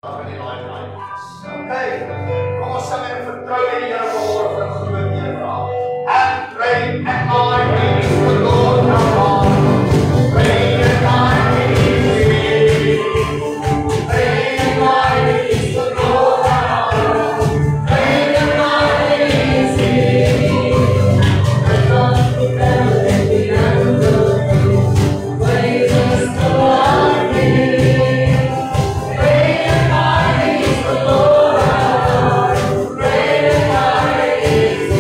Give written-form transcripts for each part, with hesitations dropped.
Oké, kom ons samen in vertrouwen hier voor de grote Heer. And great and mighty is the Lord our God. Great and mighty is He. Great and mighty is the Lord our God. Great and mighty is He. Let us prepare and be under. Praise us the Lord King. Great and mighty is the Lord our God. Great and mighty is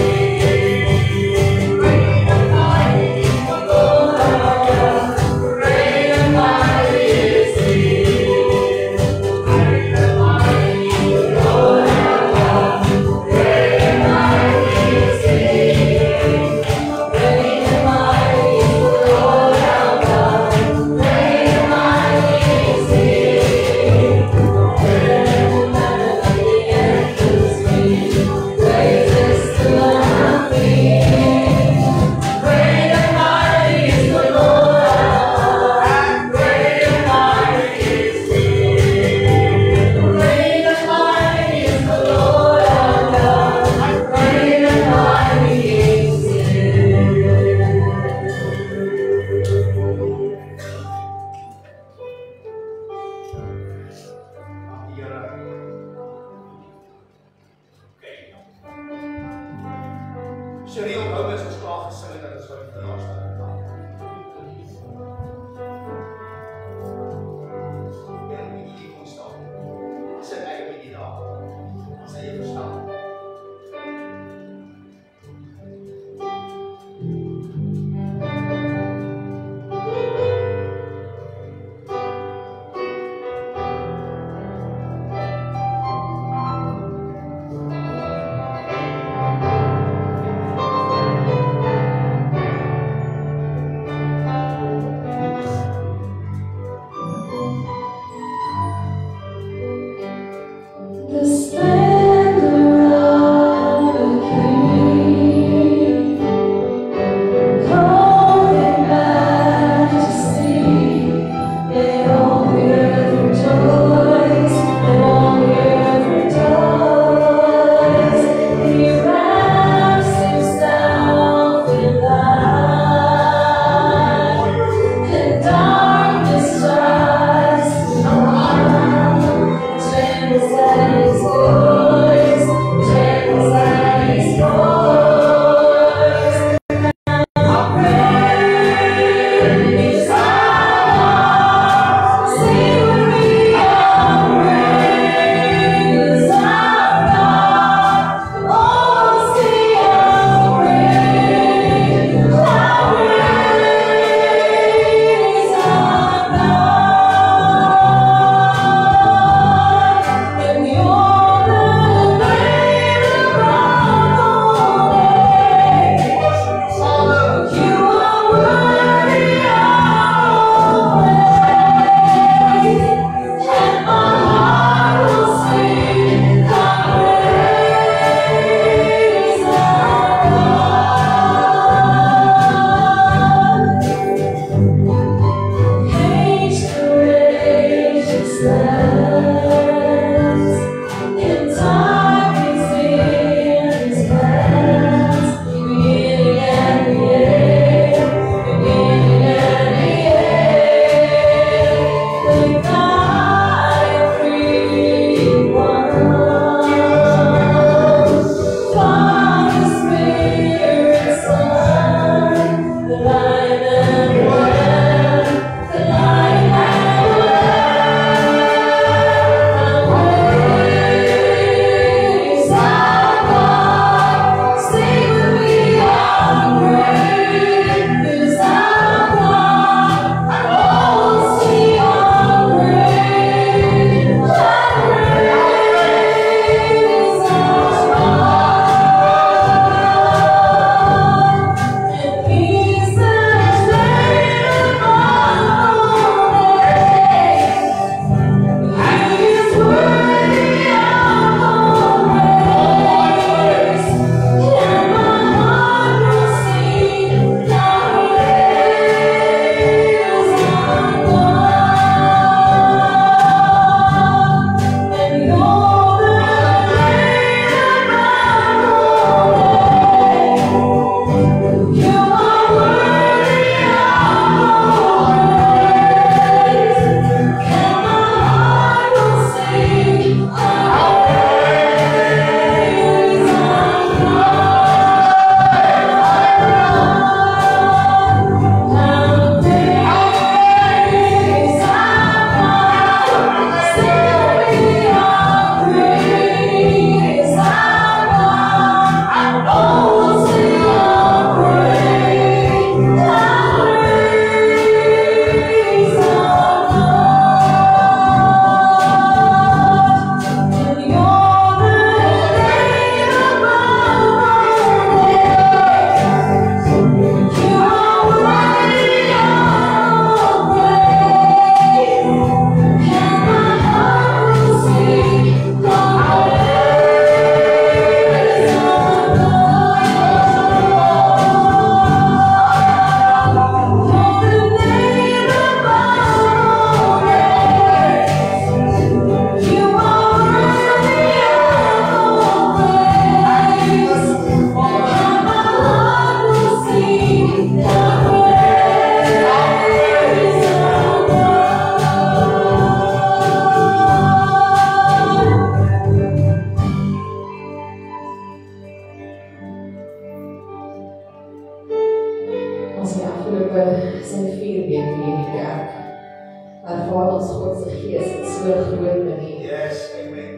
groot manier. Yes, amen.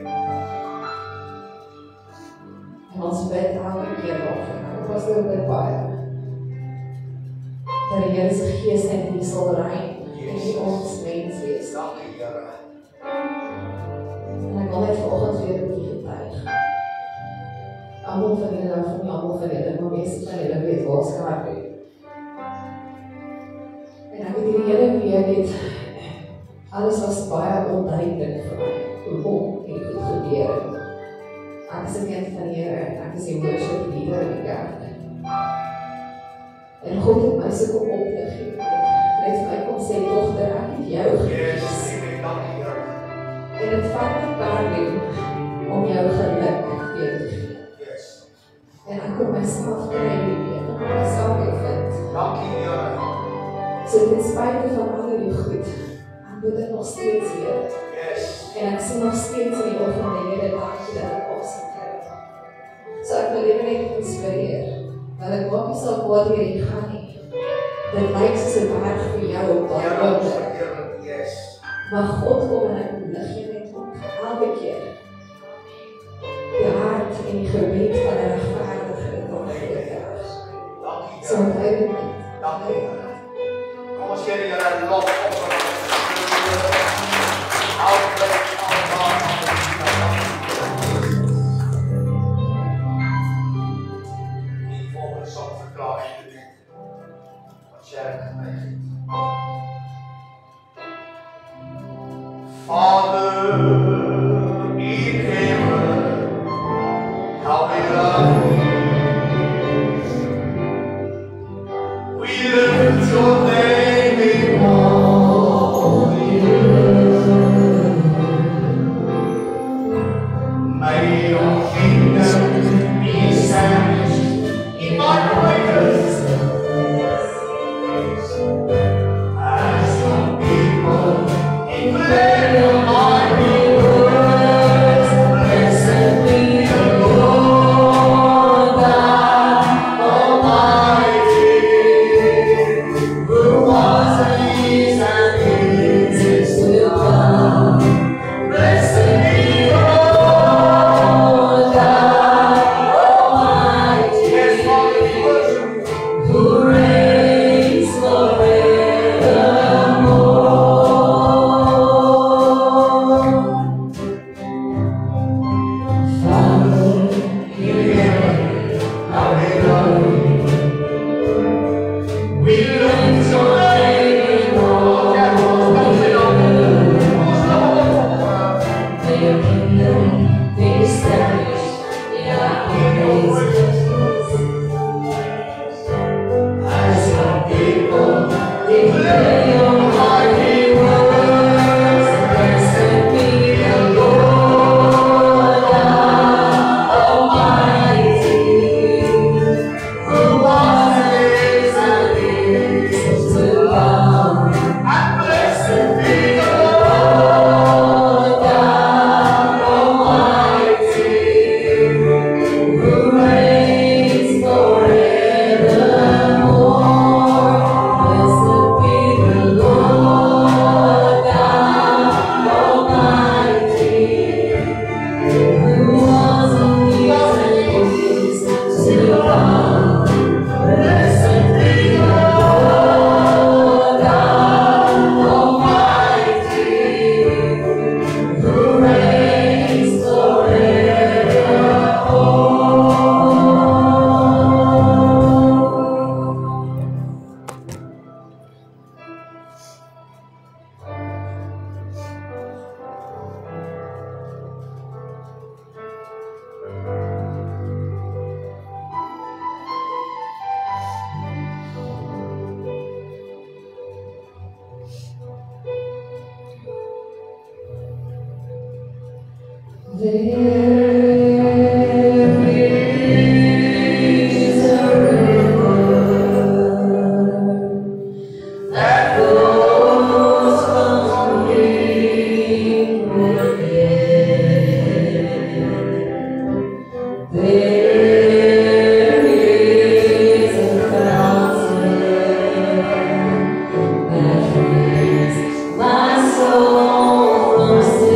En ons bid elke keer daarvoor. Ek was ook dit baie. Dat die Here se Gees net hier sal rein en nie ons mens wees. Dankie, Here. En ek wil net vanoggend weer 'n bietjie getuig. Almal van julle, van nie almal van julle, maar meeste van julle weet waar ons gaan doen. En ek het hierdie hele week het alles was baie onduidelik vir my. Hoekom het dit gebeur? Ek is 'n kind van die Here, ek is die worship leader in die kerk. En God het my so kom oplig. Net vir my kom sê, dogter, ek het jou gekies. Dankie, Here. En het vat my kan doen om jou geluk weer te gee. En ek kon myself kry weer, ek kon myself weer vind. Dankie, Here. So ten spyte van al die goed, ek moet dit nog steeds weer. Yes. En ek sien nog steeds in die oggend die Here dankie dat ek opsien kry. So ek wil julle net inspireer, dat ek maak nie saak waar jy gaan nie. Dit lyk soos 'n berg vir jou op daai oomblik. Yes. Maar God kom en ek lig jy net op, elke keer. Die hart en die gebed van 'n regverdige het nog groter. Dankie, So Here. onthou dit net. Dankie, Here. Kom ons gee die Here 'n lof op. Die volgende song verklaar ek net. Wat Sharon het my gegee. Father in heaven, how we love you. We lift your name in all the earth. May your kingdom be established in my prayers. As your people declare your mighty words, blessed be the Lord God Almighty, who was and is to come. Blessed be the Lord God Almighty, yes, Father, we worship you, who reigns forevermore. Father in heaven, how we love you. We lift your name in all the earth. May your kingdom be established in our praise. As your people declare your mighty words, blessed be the Lord God Almighty, who was and is to come. And blessed be the Lord God Almighty, who reigns forevermore. Blessed be the Lord God Almighty, who was and is to come. Blessed be the Lord God Almighty, who reigns There is a river that flows from deep within. There is a fountain that frees my soul from sin.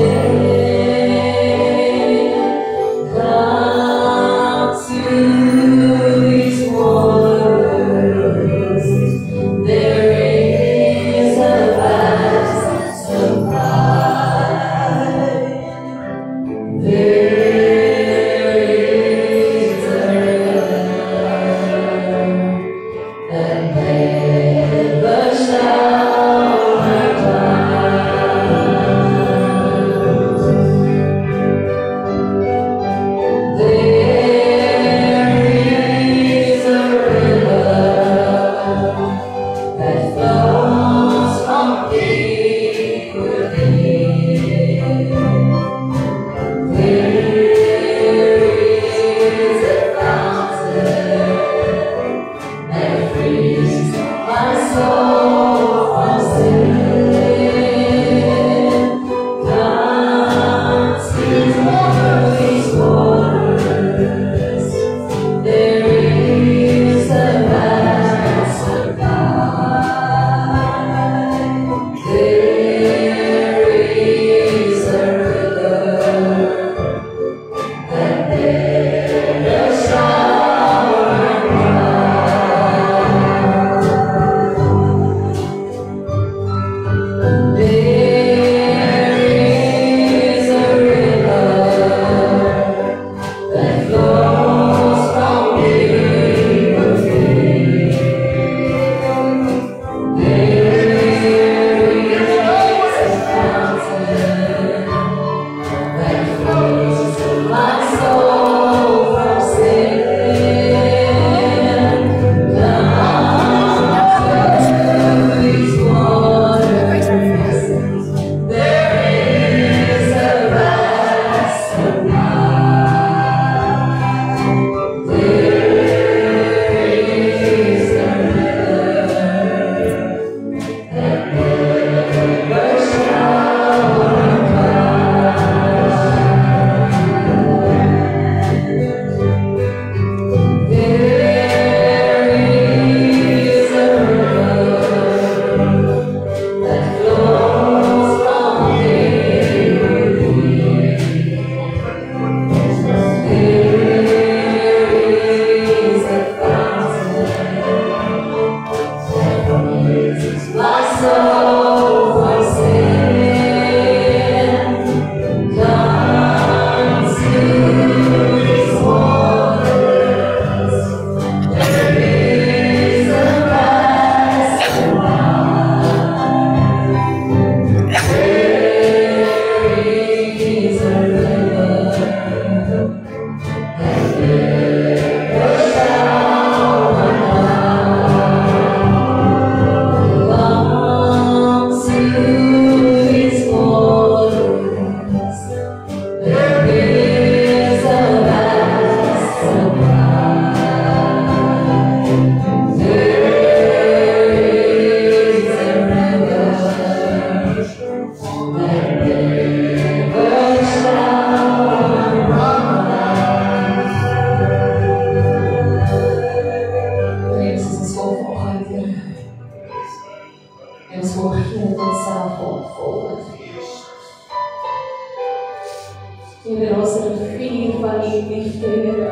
Here, ons is 'n rivier van die liefde, Here.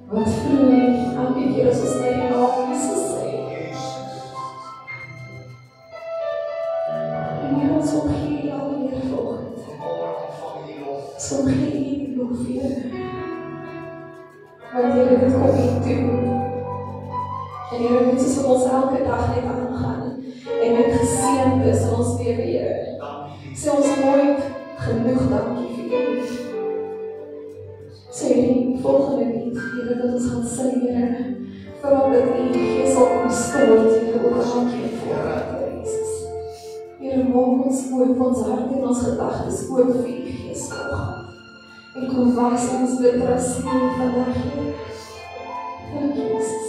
Wat vloei elke keer as ons net die naam Jesus sê. En Here, ons wil gee jou Here vanoggend. Ons wil gee die lof, Here. Want Here, dit kom hier toe. En Here, dit is wat ons elke dag net aangaan. En met geseënd is in ons lewe, Here. Sê ons nooit genoeg dankie vir U. Sê die volgende lied, Here, dat ons gaan sing, Here. Vooral dat U Gees sal kom stil word, Here, oor elkeen voor Here Jesus. Here, maak ons oop, ons hart en ons gedagtes oop vir U Gees vanoggend. En kom was ons bittere siel vandag, Here. Dank Jesus.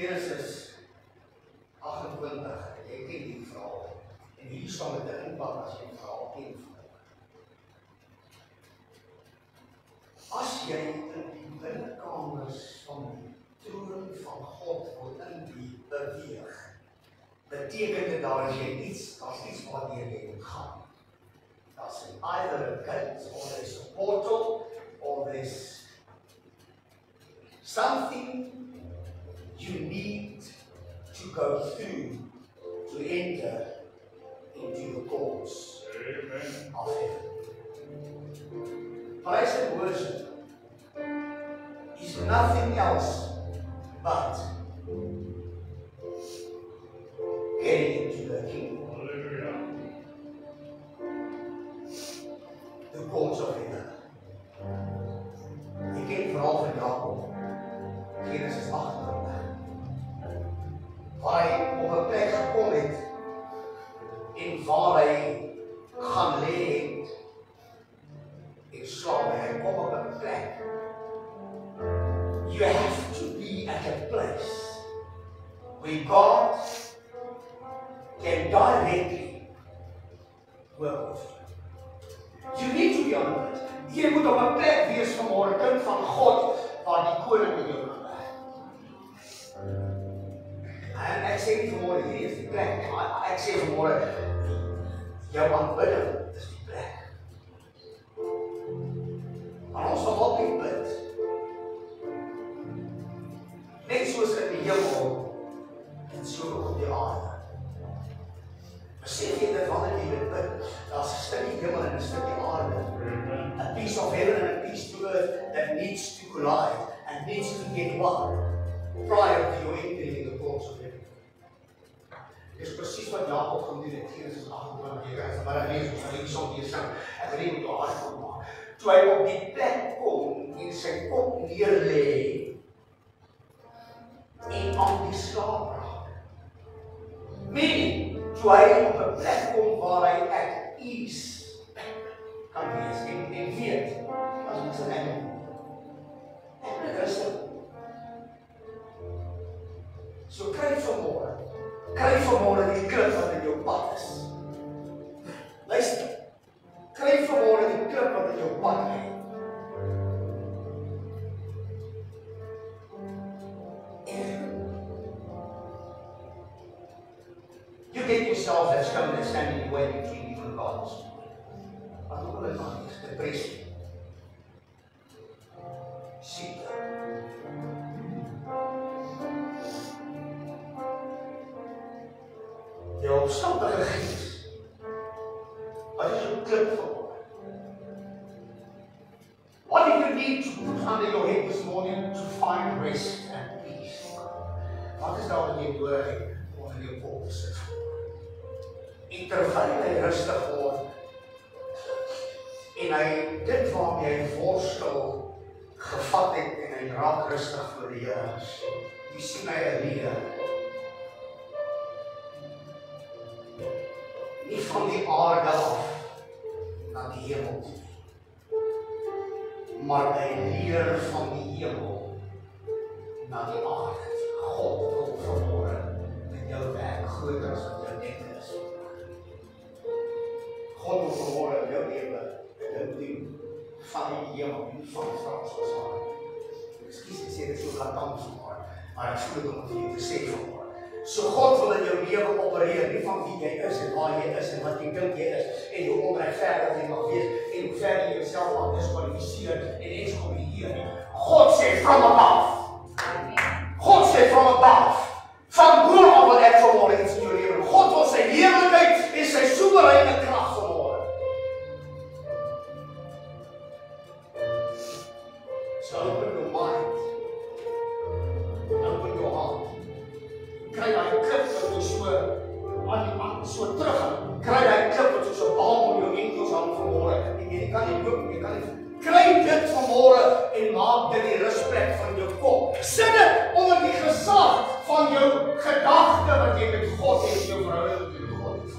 Genesis 28, jy ken die verhaal. En hier staan met 'n impak as jy die verhaal ken. As jy in die binnenkamers van die troon van God word in die beweeg, beteken dit daar is jy iets, daar's iets wat jy moet gaan. Daar's either a gate, or there's a portal, or there's something you need to go through to enter into the courts of heaven. Praise and worship is nothing else but getting into the kingdom. The courts of heaven. Jy ken verhaal van Jakob, Genesis 28. Waar hy op 'n plek gekom het en waar hy gaan lê het en slaap. Hy kom op 'n plek. You have to be at a place where God can directly work with you. You need to be on a place. Jy moet op 'n plek wees vanmôre, kind van God, waar die koning met jou kan werk. En ek sê nie vanmôre hierdie is die plek, maar ek sê vanmôre jou aanbidding is die plek. Maar ons sal altyd bid. Net soos in die hemel en so op die aarde. Besef jy dat wanneer jy dit bid, daar's 'n stukkie hemel en 'n stukkie aarde. A piece of heaven and a piece to earth that needs to collide and needs to get one prior to your entering in the courts of heaven. Dis presies wat Jakob gaan doen in Genesis 28. Jy kan maar lees, ons gaan nie so hier staan. Ek weet nie hoe hard van maak. Toe hy op die plek kom en sy kop neer lê en aan die slaap raak. Meaning, toe hy op 'n plek kom waar hy at ease kan wees en weet, as ek sê ek moet rustig. So kry vanmôre die klip wat in jou pad is. Luister, kry vanmôre die klip wat in jou pad lê. yourself that's coming and standing in the way between you and God this morning. Wat ook al dit mag wees, depressie, siekte, jou opstandige gees, wat is jou klip geworden? What do you need to put under your head this morning to find rest and peace? Wat is daar wat jy nodig het onder jou kop te sit? En terwyl hy rustig word, en hy dit waarmee hy worstel gevat het, en hy raak rustig voor die Here, jy sien hy 'n leer, nie van die aarde af na die hemel toe, maar hy leer van die hemel na die aarde. God wil vanmôre met jou werk groter as wat jou denke is. God wil vanmôre in jou lewe dit doen van die hemel, nie van Frans as waar. Ekskuus, ek sê dit so blatant vanmôre, maar ek voel dit om het vir jou te sê vanmôre. So God wil in jou lewe opereer, nie van wie jy is en waar jy is en wat jy dink jy is en hoe onregverdig jy mag wees en hoe ver jy jouself mag diskwalifiseer en excommunieer nie. God sê from above. God sê from above. Van bo af wil ek vanmôre iets in jou lewe. God wil sy heerlikheid en sy soewereine krag vanmôre. So open your mind. Open your heart. Kry daai klip wat jy so aan die hand so terug. Kry daai klip wat so 'n bal om jou enkels hang vanmôre. En jy kan nie loop, jy kan nie. Kry dit vanmôre en maak dit die rusplek van jou kop. Sit dit onder die gesag van jou gedagte wat jy met God het, jou verhouding met God het.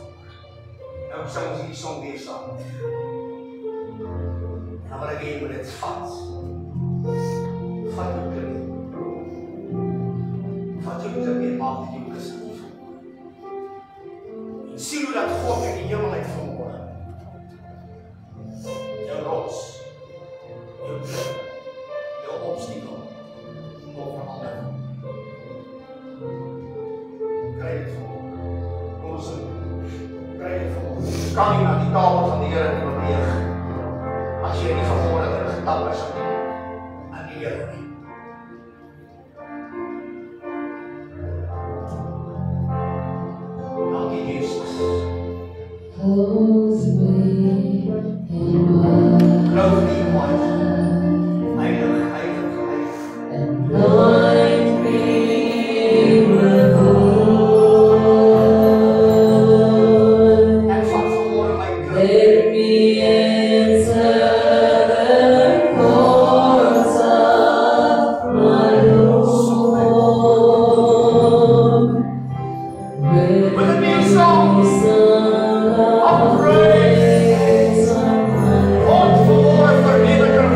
Nou sing ons hierdie song weer saam. Nou wil ek hê jy moet dit vat. Vat jou klip. Vat jou klip en maak dit jou gesag. En sien hoe dat God in die hemel uit vanmôre jou rots, jou klip, jou obstakel, nog verander. Kry dit vanmôre. Kom ons sing. Kry dit vanmôre. Kan nie na die tafel van die Here nie beweeg as jy nie vanmôre teruggestap is aan die Here nie. Dankie Jesus. Holds me in love. Geloof nie, wife. Heilig, heilig, heilig. Anoint me with oil. En vat vanmôre my klip. Let me enter the courts of my Lord. With Will it be a song of praise? God vanmôre verheerlik en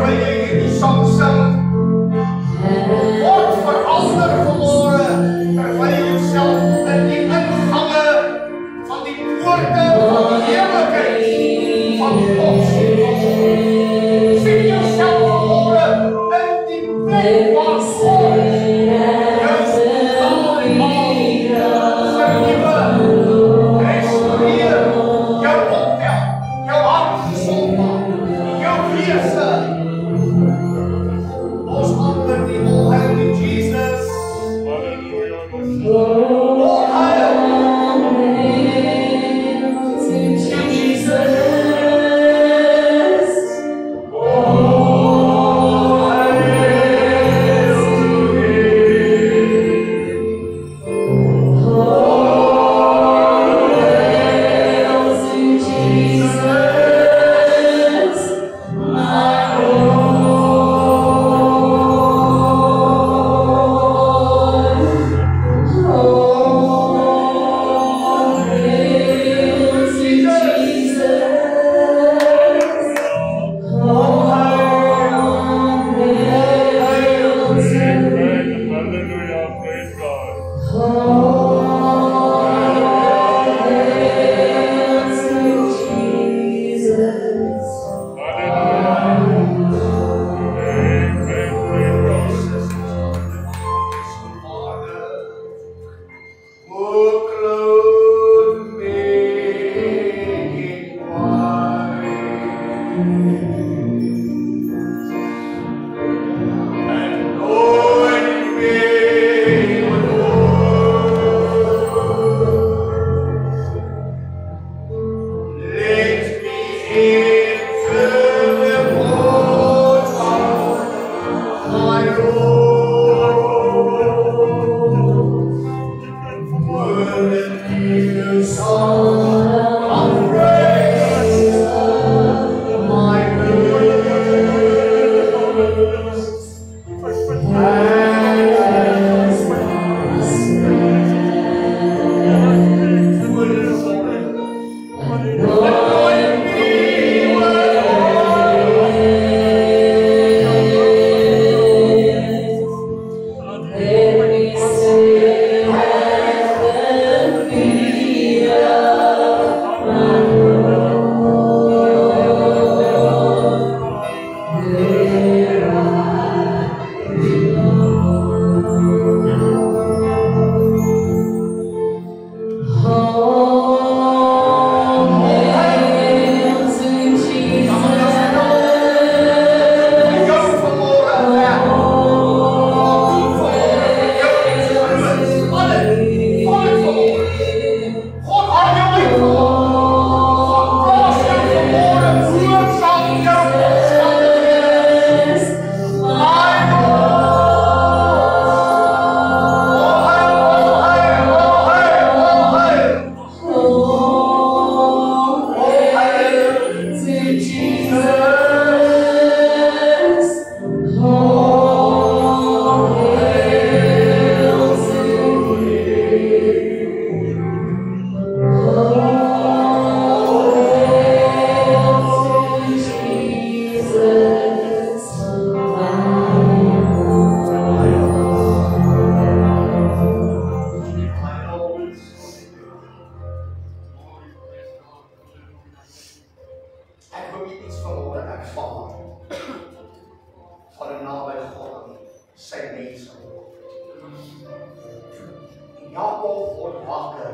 wakker.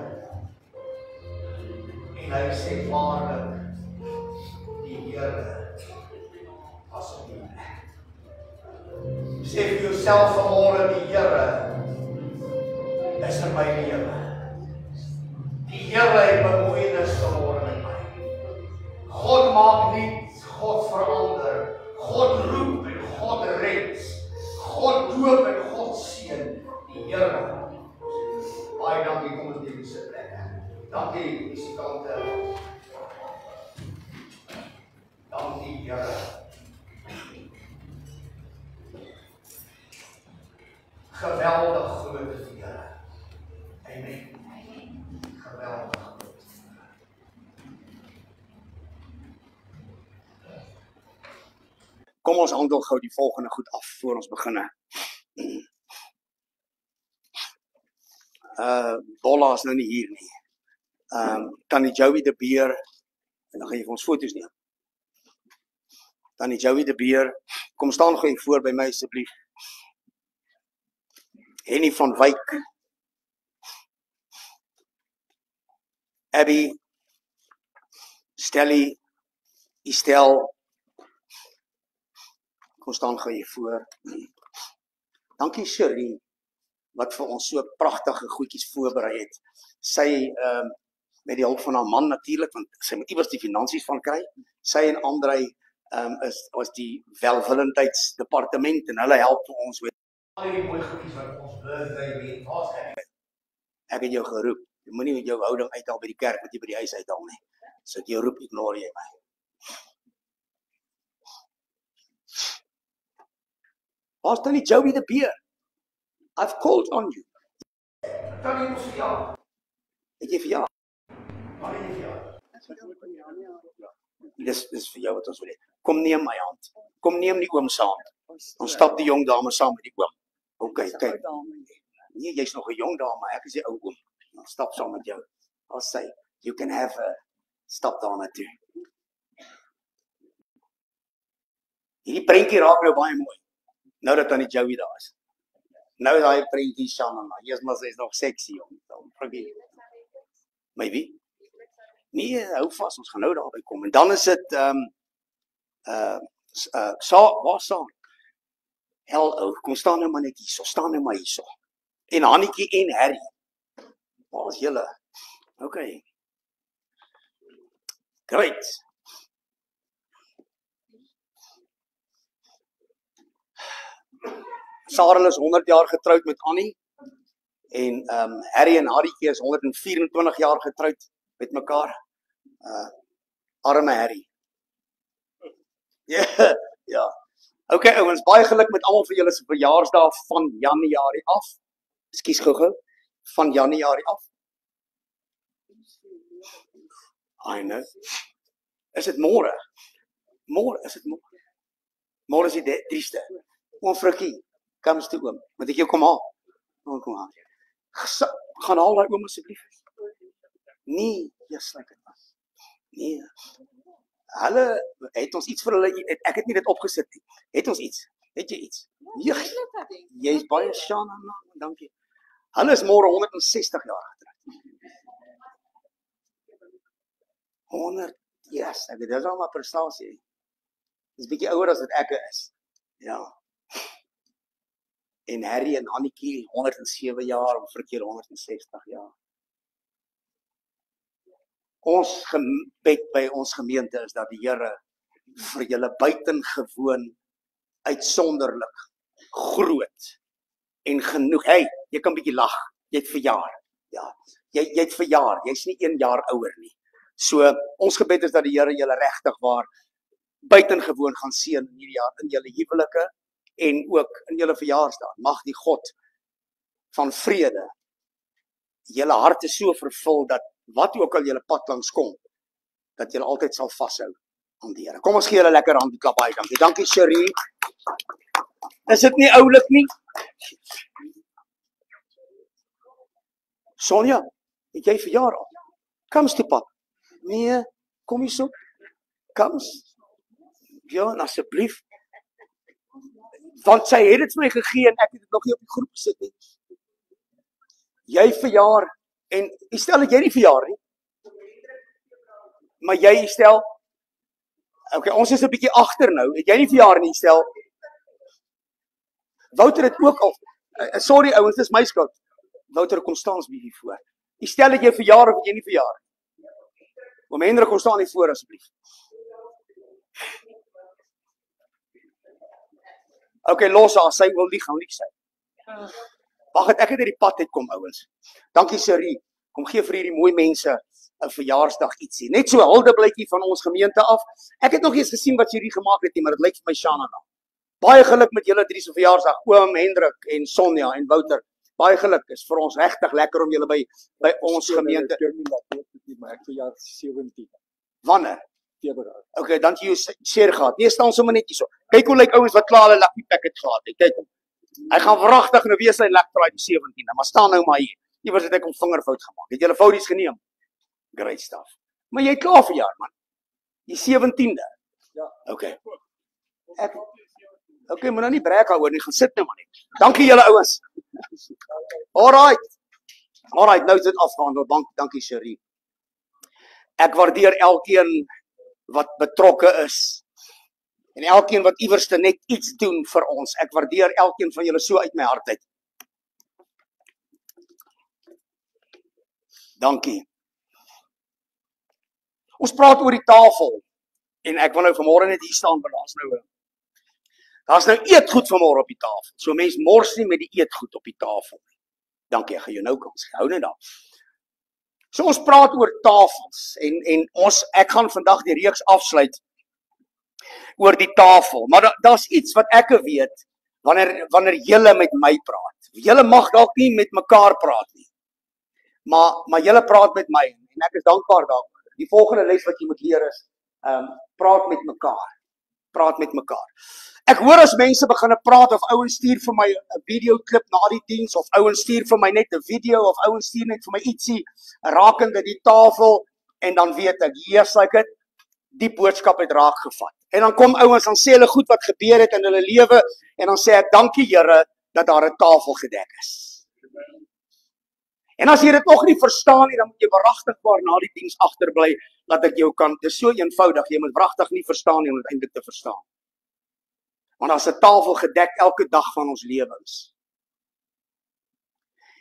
En hy sê waarlik, die Here was op die plek. Sê vir jouself vanmôre, die Here is in my lewe. Die Here het bemoeienis vanmôre met my. God maak nuut, God verander, God roep en God red, God doop en God seën. Die Here. Baie dankie, kom ons neem die sitplek. Dankie, musikante. Dankie, Here. Geweldig groot is die Here. Amen. Geweldig groot. Kom ons handel gou die volgende goed af voor ons begin. Bolla is nou nie hier nie. Tannie Joey de Beer, en dan gaan jy vir ons foto's neem. Tannie Joey de Beer, kom staan gou hier voor by my asseblief. Henny van Wyk, Abby, Stelly, Estel, kom staan gou hier voor. Dankie Cherie, wat vir ons so pragtige goedjies voorberei het. Sy met die hulp van haar man natuurlik, want sy moet iewers die finansies van kry. Sy en Andrei was die welwillendheidsdepartement en hulle help vir ons met al die mooi goedjies wat ons birthday het. Waar's ek? Ek het jou geroep. Jy moenie met jou houding uithaal by die kerk wat jy by die huis uithaal nie. So ek jou roep, ignoreer jy my. Waar's dan die Joey de Beer? I've called on you. Tannie ons verjaar. Het jy verjaar? Wanneer jy verjaar? Dis vir jou wat ons wil hê. Kom neem my hand. Kom neem die oom saam. Ons stap die jong dame saam met die oom. Okay, kyk. Nee, jy's nog 'n jong dame, ek is die ou oom. Dan stap saam met jou. I'll say, you can have a stap daarna toe. Hierdie prentjie raak nou baie mooi. Nou dat tannie Joey daar is. Nou daai prentjie Shanna, jy's maar sy's nog sexy jong. Dan vergeet. Maybe. Nee, hou vas, ons gaan nou daarby kom. En dan is dit waar staan? Hello, kom staan nou maar net hier. So staan nou maar hier so. En Hannetjie en Harry. Waar is julle? Okay. Great. Sarah is 100 jaar getroud met Annie. En Harry en Hannetjie is 124 jaar getroud met mekaar. Arme Harry. Ja, ja. Okay, ouens, baie geluk met almal vir julle se verjaarsdae van Januarie af. Ekskuus gou-gou. Van Januarie af. I know. Is dit môre? Môre, is dit môre? Môre is die 3ste. Oom Frikkie, comes toe oom. Moet ek jou kom haal? Kom haal. Gaan haal daai oom asseblief. Nee, yes, like dit was. Nee. Hulle het ons iets vir hulle, ek het nie dit opgesit nie. Het ons iets? Het jy iets? Ja. Jy's baie Shana, dankie. Hulle is môre 160 jaar getroud. 100, yes, ek weet, dis al maar prestasie. Dis bietjie ouer as wat ek is. Ja. En Harry en Hannetjie 107 jaar, of verkeer 160 jaar. Ons gebed by ons gemeente is dat die Here vir julle buitengewoon uitsonderlik groot en genoeg. Hey, jy kan bietjie lag. Jy het verjaar. Ja. Jy het verjaar. Jy's nie 1 jaar ouer nie. So ons gebed is dat die Here julle regtig waar buitengewoon gaan seën in hierdie jaar in julle huwelike en ook in julle verjaarsdae. Mag die God van vrede julle harte so vervul dat wat ook al julle pad langs kom, dat julle altyd sal vashou aan die Here. Kom ons gee julle lekker hand, klap baie dankie. Dankie Cherie. Is dit nie oulik nie? Sonja, het jy verjaar al? Kom toe pap. Nee, kom hier so. Kom. Ja, asseblief. Want sy het dit vir my gegee en ek het dit nog nie op die groep gesit nie. Jy verjaar En stel dat jy nie verjaar nie. Maar jy stel, okay, ons is 'n bietjie agter nou. Het jy nie verjaar nie, stel. Wouter het ook al, sorry ouens, dis my skuld. Wouter kom staan as bietjie voor. Stel dat jy verjaar of jy nie verjaar nie. Oom Hendrik kom staan nie voor asseblief. Okay, los haar, sy wil lieg, gaan lieg sy. Wag, ek het uit die pad uitkom, ouens. Dankie Siri. Kom gee vir hierdie mooi mense 'n verjaarsdag ietsie. Net so 'n huldeblytjie van ons gemeente af. Ek het nog eens gesien wat Siri gemaak het nie, maar dit lyk vir my Shana nou. Baie geluk met julle drie se verjaarsdag, oom Hendrik en Sonja en Wouter. Baie geluk, is vir ons regtig lekker om julle by ons gemeente. Maar ek verjaar 17. Wanneer? Februarie. Okay, dan jy share gehad. Nee, staan sommer net hierso. Kyk hoe lyk ouens wat klaar hulle lucky packet gehad het. Kyk hom. Hy gaan wragtig nou weer sy lek draai die 17de, maar staan nou maar hier. Iewers het ek hom vingerfout gemaak. Het julle fouties geneem? Great stuff. Maar jy klaar verjaar man. Die 17de. Ja. Okay. Okay, moet nou nie breek daaroor nie, gaan sit nou maar net. Dankie julle ouens. Alright, nou is dit afgehandel. Dankie Sherry. Ek waardeer elkeen wat betrokke is. En elkeen wat iewers net iets doen vir ons. Ek waardeer elkeen van julle so uit my hart uit. Dankie. Ons praat oor die tafel. En ek wil nou vanmôre net hier staan, want daar's nou eetgoed vanmôre op die tafel. So mens mors nie met die eetgoed op die tafel. Dankie, ek gaan jou nou kans. Hou net daar. So ons praat oor tafels en ek gaan vandag die reeks afsluit oor die tafel. Maar daar's iets wat ek weet wanneer julle met my praat. Julle mag dalk nie met mekaar praat nie. Maar julle praat met my en ek is dankbaar daarvoor. Die volgende les wat jy moet leer is praat met mekaar. Praat met mekaar. Ek hoor as mense begin praat of ouens stuur vir my 'n video klip na die diens of ouens stuur vir my net 'n video of ouens stuur net vir my ietsie rakende die tafel en dan weet ek, yes, like it, die boodskap het raak gevat. En dan kom ouens dan sê hulle goed wat gebeur het in hulle lewe en dan sê ek dankie Here dat daar 'n tafel gedek is. En as jy dit nog nie verstaan nie, dan moet jy wragtigbaar na die diens agterbly dat ek jou kan. Dit is so eenvoudig, jy moet wragtig nie verstaan nie om dit eintlik te verstaan. Want daar's 'n tafel gedek elke dag van ons lewens.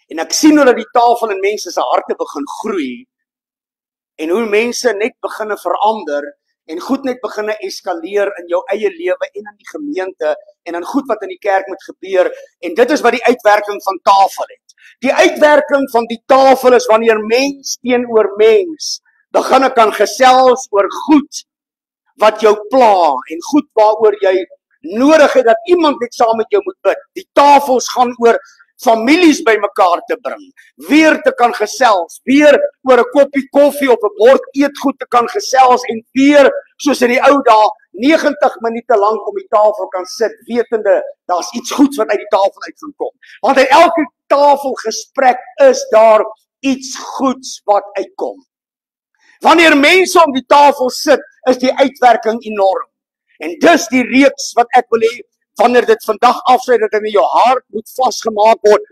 En ek sien hoe dat die tafel in mense se harte begin groei en hoe mense net begin verander en goed net begin eskaleer in jou eie lewe en in die gemeente en in goed wat in die kerk moet gebeur en dit is wat die uitwerking van tafel het. Die uitwerking van die tafel is wanneer mens teenoor mens begin kan gesels oor goed wat jou pla en goed waaroor jy nodig het dat iemand net saam met jou moet bid. Die tafels gaan oor families bymekaar te bring, weer te kan gesels, weer oor 'n koppie koffie op 'n bord eetgoed te kan gesels en weer soos in die ou dae 90 minute lank om die tafel kan sit, wetende daar's iets goeds wat uit die tafel uit gaan kom. Want in elke tafelgesprek is daar iets goeds wat uitkom. Wanneer mense om die tafel sit, is die uitwerking enorm. En dis die reeks wat ek wil hê, wanneer dit vandag afsluit, dat in jou hart moet vasgemaak word,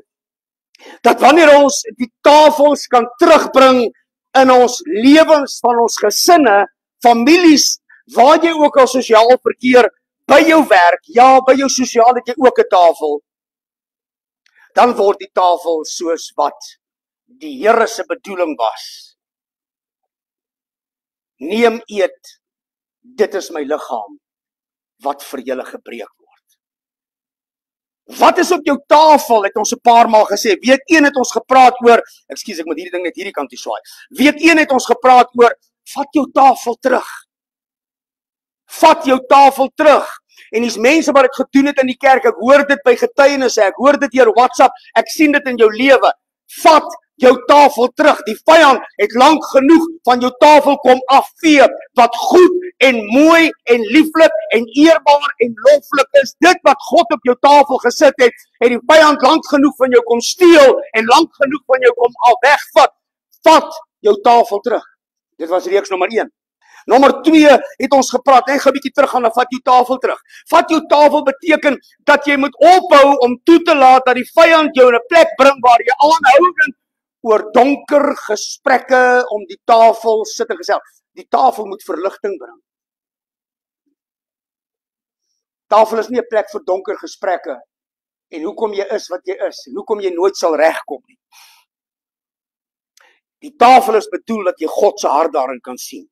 dat wanneer ons die tafels kan terugbring in ons lewens van ons gesinne, families, waar jy ook al sosiaal verkeer, by jou werk, ja, by jou sosiaal het jy ook 'n tafel, dan word die tafel soos wat die Here se bedoeling was. Neem eet, dit is my liggaam, wat vir julle gebreek word. Wat is op jou tafel, het ons 'n paar maal gesê. Week 1 het ons gepraat oor, ek moet hierdie ding net hierdie kant toe swaai. Week 1 het ons gepraat oor, vat jou tafel terug. Vat jou tafel terug. En dis mense wat dit gedoen het in die kerk, ek hoor dit by getuienisse, ek hoor dit deur WhatsApp, ek sien dit in jou lewe. Vat jou tafel terug. Die vyand het lank genoeg van jou tafel kom afvee, wat goed en mooi en lieflik en eerbaar en loflik is. Dit wat God op jou tafel gesit het, het die vyand lank genoeg van jou kom steel en lank genoeg van jou kom al wegvat. Vat jou tafel terug. Dit was reeks nommer 1. Nommer 2 het ons gepraat, ek gaan 'n bietjie teruggaan en vat jou tafel terug. Vat jou tafel beteken dat jy moet ophou om toe te laat dat die vyand jou in 'n plek bring waar jy aanhoudend oor donker gesprekke om die tafel sit en gesels. Die tafel moet verligting bring. Tafel is nie 'n plek vir donker gesprekke en hoekom jy is wat jy is en hoekom jy nooit sal regkom nie. Die tafel is bedoel dat jy God se hart daarin kan sien.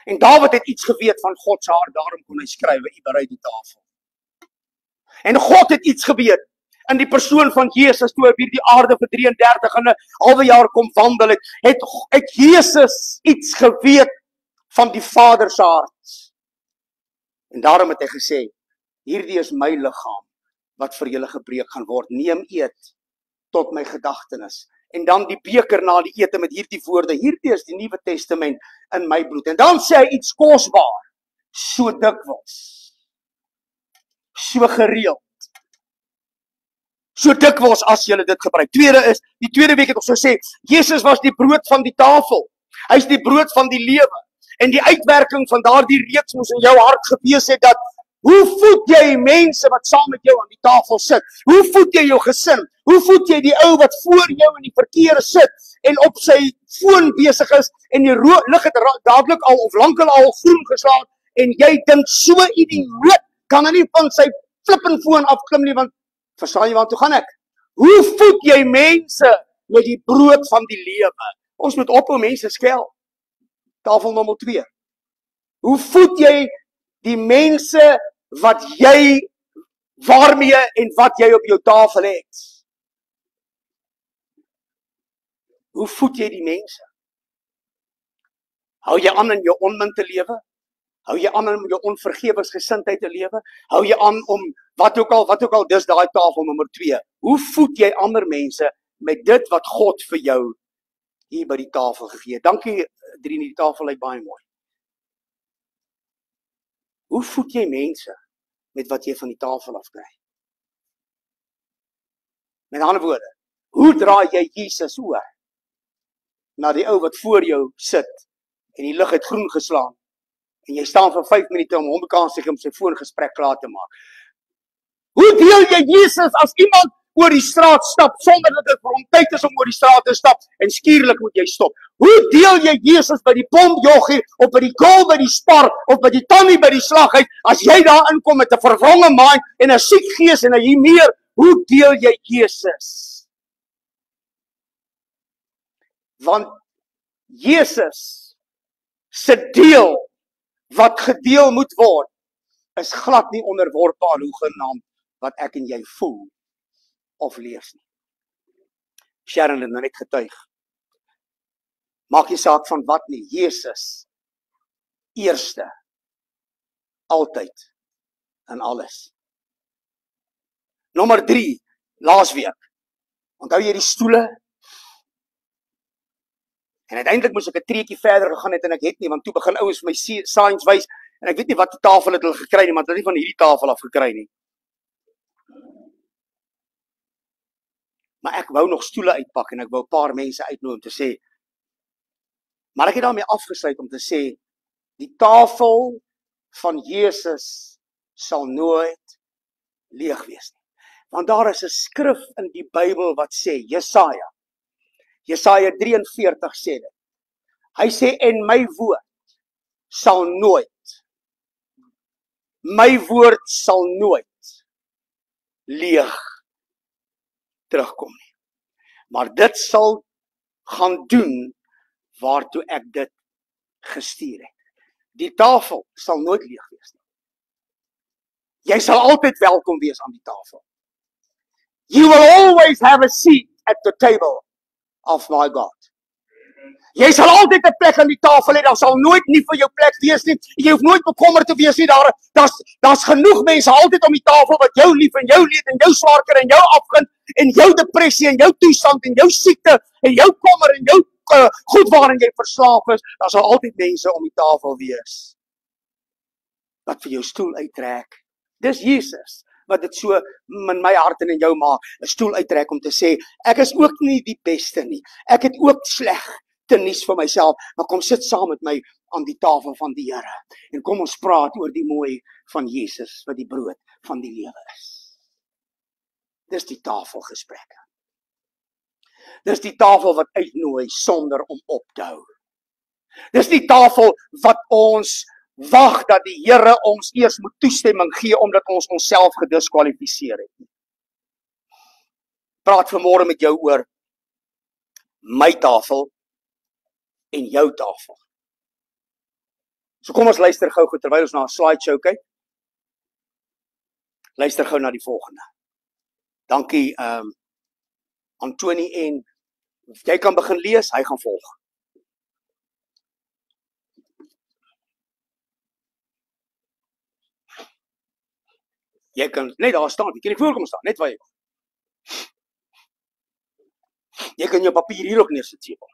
En Dawid het iets geweet van God se hart, daarom kon hy skryf, "U berei die tafel." En God het iets geweet in die persoon van Jesus toe hy op hierdie aarde vir 33 en 'n halwe jaar kom wandel het Jesus iets geweet van die Vader se hart. En daarom het hy gesê, hierdie is my liggaam wat vir julle gebreek gaan word. Neem eet tot my gedagtenis. En dan die beker na die ete met hierdie woorde, hierdie is die Nuwe Testament in my bloed. En dan sê hy iets kosbaar, so dikwels, so gereeld, so dikwels as julle dit gebruik. Tweede is, die tweede week het ons gesê, Jesus was die brood van die tafel. Hy is die brood van die lewe. En die uitwerking van daardie reeks moes in jou hart gewees het dat, hoe voed jy mense wat saam met jou aan die tafel sit? Hoe voed jy jou gesin? Hoe voed jy die ou wat voor jou in die verkeer sit en op sy foon besig is en die lig het dadelik al of lankal al groen geslaan en jy dink so idioot kan hy nie van sy flippin foon afklim nie, want verstaan jy waartoe gaan ek? Hoe voed jy mense met die brood van die lewe? Ons moet ophou mense skel. Tafel nommer 2. Hoe voed jy die mense wat jy waarmee en wat jy op jou tafel het? Hoe voed jy die mense? Hou jy aan in jou onmin te lewe? Hou jy aan om jou onvergewensgesindheid te lewe? Hou jy aan om wat ook al, dis daai tafel nommer 2. Hoe voed jy ander mense met dit wat God vir jou hier by die tafel gegee het? Dankie, die tafel lyk baie mooi. Hoe voed jy mense met wat jy van die tafel af kry? Met ander woorde, hoe draai jy Jesus oor na die ou wat voor jou sit en die lig het groen geslaan en jy staan vir 5 minute om hom bekans om sy foongesprek klaar te maak? Hoe deel jy Jesus as iemand oor die straat stap sonder dat dit vir hom tyd is om oor die straat te stap en skielik moet jy stop? Hoe deel jy Jesus by die pompjoggie of by die goal by die Spar of by die tannie by die slaghuis as jy daar inkom met 'n verwronge mind en 'n siek gees en 'n humeur? Hoe deel jy Jesus? Want Jesus se deel wat gedeel moet word is glad nie onderworpe aan hoegenaamd wat ek en jy voel of lees nie. Sharon het nou net getuig. Maak nie saak van wat nie, Jesus eerste, altyd, in alles. Nommer 3, laasweek. Onthou jy die stoele? En uiteindelik moes ek 'n treetjie verder gegaan het en ek het nie, want toe begin ouens vir my signs wys en ek weet nie wat die tafel het hulle gekry nie, maar hulle het nie van hierdie tafel af gekry nie. Maar ek wou nog stoele uitpak en ek wou 'n paar mense uitnooi om te sê, maar ek het daarmee afgesluit om te sê, die tafel van Jesus sal nooit leeg wees nie. Want daar is 'n skrif in die Bybel wat sê, Jesaja 43 sê dit. Hy sê, en my woord sal nooit leeg terugkom nie. Maar dit sal gaan doen waartoe ek dit gestuur het. Die tafel sal nooit leeg wees nie. Jy sal altyd welkom wees aan die tafel. You will always have a seat at the table of my God. Jy sal altyd 'n plek aan die tafel hê, daar sal nooit nie vir jou plek wees nie. Jy hoef nooit bekommerd te wees nie, daar's genoeg mense altyd om die tafel wat jou lief en jou leed en jou swaar kry en jou afvind en jou depressie en jou toestand en jou siekte en jou kommer en jou goed waarin jy verslaaf is, daar sal altyd mense om die tafel wees wat vir jou stoel uittrek. Dis Jesus wat dit so in my hart en in jou maak, 'n stoel uittrek om te sê, ek is ook nie die beste nie, ek het ook slegte nuus vir myself, maar kom sit saam met my aan die tafel van die Here en kom ons praat oor die mooi van Jesus wat die brood van die lewe is. Dis die tafelgesprekke. Dis die tafel wat uitnooi sonder om op te hou. Dis die tafel wat ons wag dat die Here ons eers moet toestemming gee omdat ons onsself gediskwalifiseer het. Praat vanmôre met jou oor my tafel en jou tafel. So kom ons luister gou terwyl ons na 'n slideshow kyk. Luister gou na die volgende. Dankie Antoni, en jy kan begin lees, hy gaan volg. Jy kan net daar staan, jy kan nie voorkom staan, net waar jy wil. Jy kan jou papier hier ook neersit, Sepel.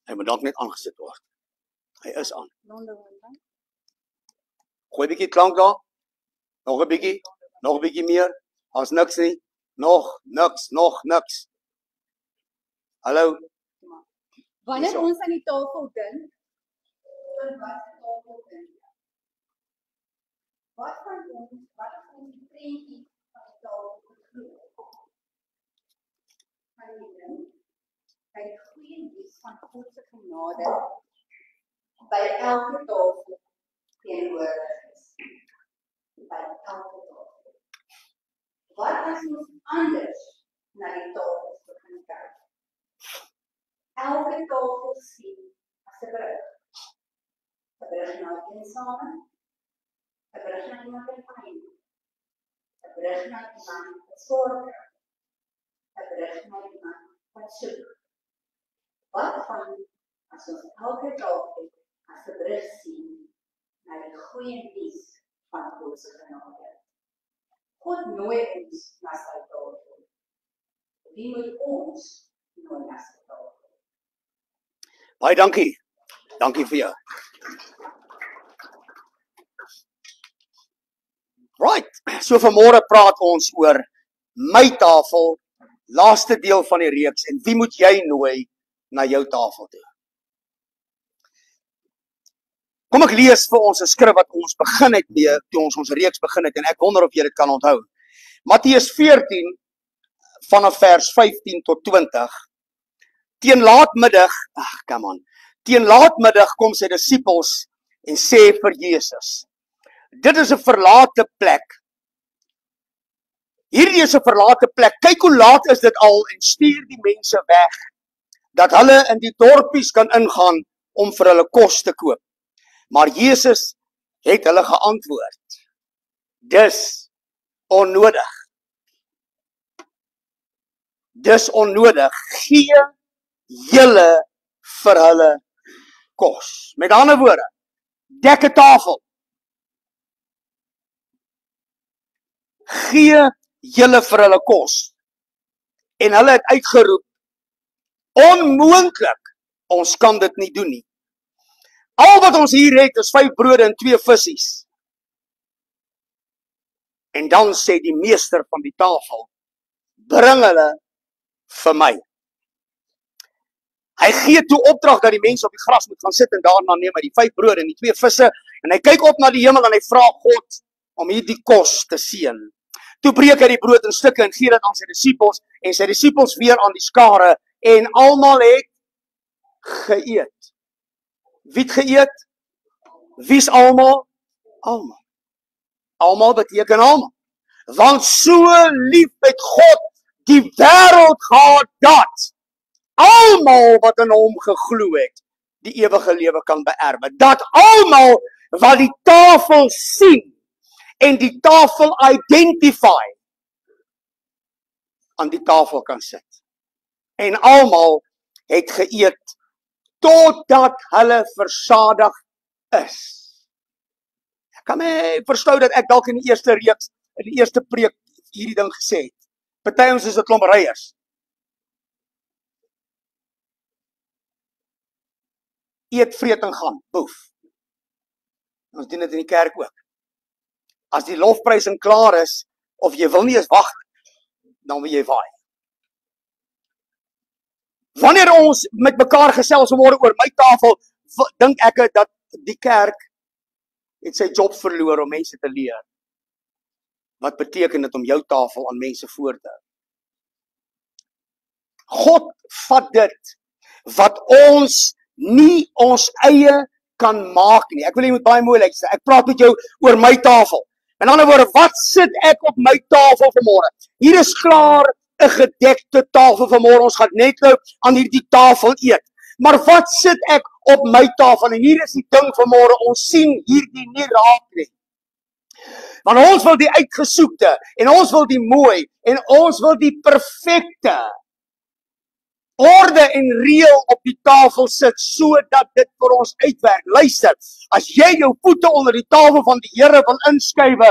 Hy moet dalk net aangesit word. Hy is aan. Gooi 'n bietjie klank daar. Nog 'n bietjie meer. Daar's niks nie. Nog niks. Hallo. Wanneer ons aan die tafel dink, wat van ons die prentjie van die tafel glo? Kan jy dink, by die goeie nuus van God se genade by elke tafel teenwoordig is. By elke tafel. Wat as ons anders na die tafel begin kyk? Elke tafel sien as 'n brug. 'n Brug na eensame, 'n brug na iemand in pyn, 'n brug na iemand wat swaar kry, 'n brug na iemand wat soek. Wat van as ons elke tafel as 'n brug sien na die goeie nuus van God se genade? God nooi ons na sy tafel. Wie moet ons nooi na sy tafel? Baie dankie. Dankie vir jou. Right, so vanmôre praat ons oor my tafel, laaste deel van die reeks, en wie moet jy nooi na jou tafel toe? Kom ek lees vir ons 'n skrif wat ons begin het mee, toe ons reeks begin het, en ek wonder of jy dit kan onthou. Matteus 14, vanaf vers 15 tot 20, teen laatmiddag kom sy disippels en sê vir Jesus, dit is 'n verlate plek. Hierdie is 'n verlate plek. Kyk hoe laat is dit al, en stuur die mense weg, dat hulle in die dorpies kan ingaan om vir hulle kos te koop. Maar Jesus het hulle geantwoord, dis onnodig. Dis onnodig. Gee julle vir hulle kos. Met ander woorde, dek 'n tafel. Gee julle vir hulle kos. En hulle het uitgeroep, onmoontlik, ons kan dit nie doen nie. Al wat ons hier het is 5 brode en 2 vissies. En dan sê die meester van die tafel, bring hulle vir my. Hy gee toe opdrag dat die mense op die gras moet gaan sit, en daarna neem hy die 5 brode en die 2 visse, en hy kyk op na die hemel en hy vra God om hierdie kos te seën. Toe breek hy die brood in stukke en gee dit aan sy disippels, en sy disippels weer aan die skare, en almal het geëet. Wie het geëet? Wie's almal? Almal. Almal beteken almal. Want so lief het God die wêreld gehad dat almal wat in hom geglo het, die ewige lewe kan beerwe. Dat almal wat die tafel sien en die tafel identify, aan die tafel kan sit. En almal het geëet totdat hulle versadig is. Ek kan my verstou dat ek dalk in die eerste reeks, in die eerste preek hierdie ding gesê het. Party ons is 'n klomp reiers. Eet, vreet en gaan, boef. Ons doen dit in die kerk ook. As die lofprysing klaar is, of jy wil nie eens wag, dan wil jy waai. Wanneer ons met mekaar gesels vanmôre oor my tafel, dink ek dat die kerk het sy job verloor om mense te leer. Wat beteken dit om jou tafel aan mense voor te hou? God vat dit wat ons nie ons eie kan maak nie. Ek wil jy moet baie mooi luister. Ek praat met jou oor my tafel. In ander woorde, wat sit ek op my tafel vanmôre? Hier is klaar 'n gedekte tafel vanmôre. Ons gaan net nou aan hierdie tafel eet. Maar wat sit ek op my tafel? En hier is die ding vanmôre, ons sien hierdie nie raak nie. Want ons wil die uitgesoekte, en ons wil die mooi, en ons wil die perfekte orde en reël op die tafel sit, sodat dit vir ons uitwerk. Luister, as jy jou voete onder die tafel van die Here wil inskuif,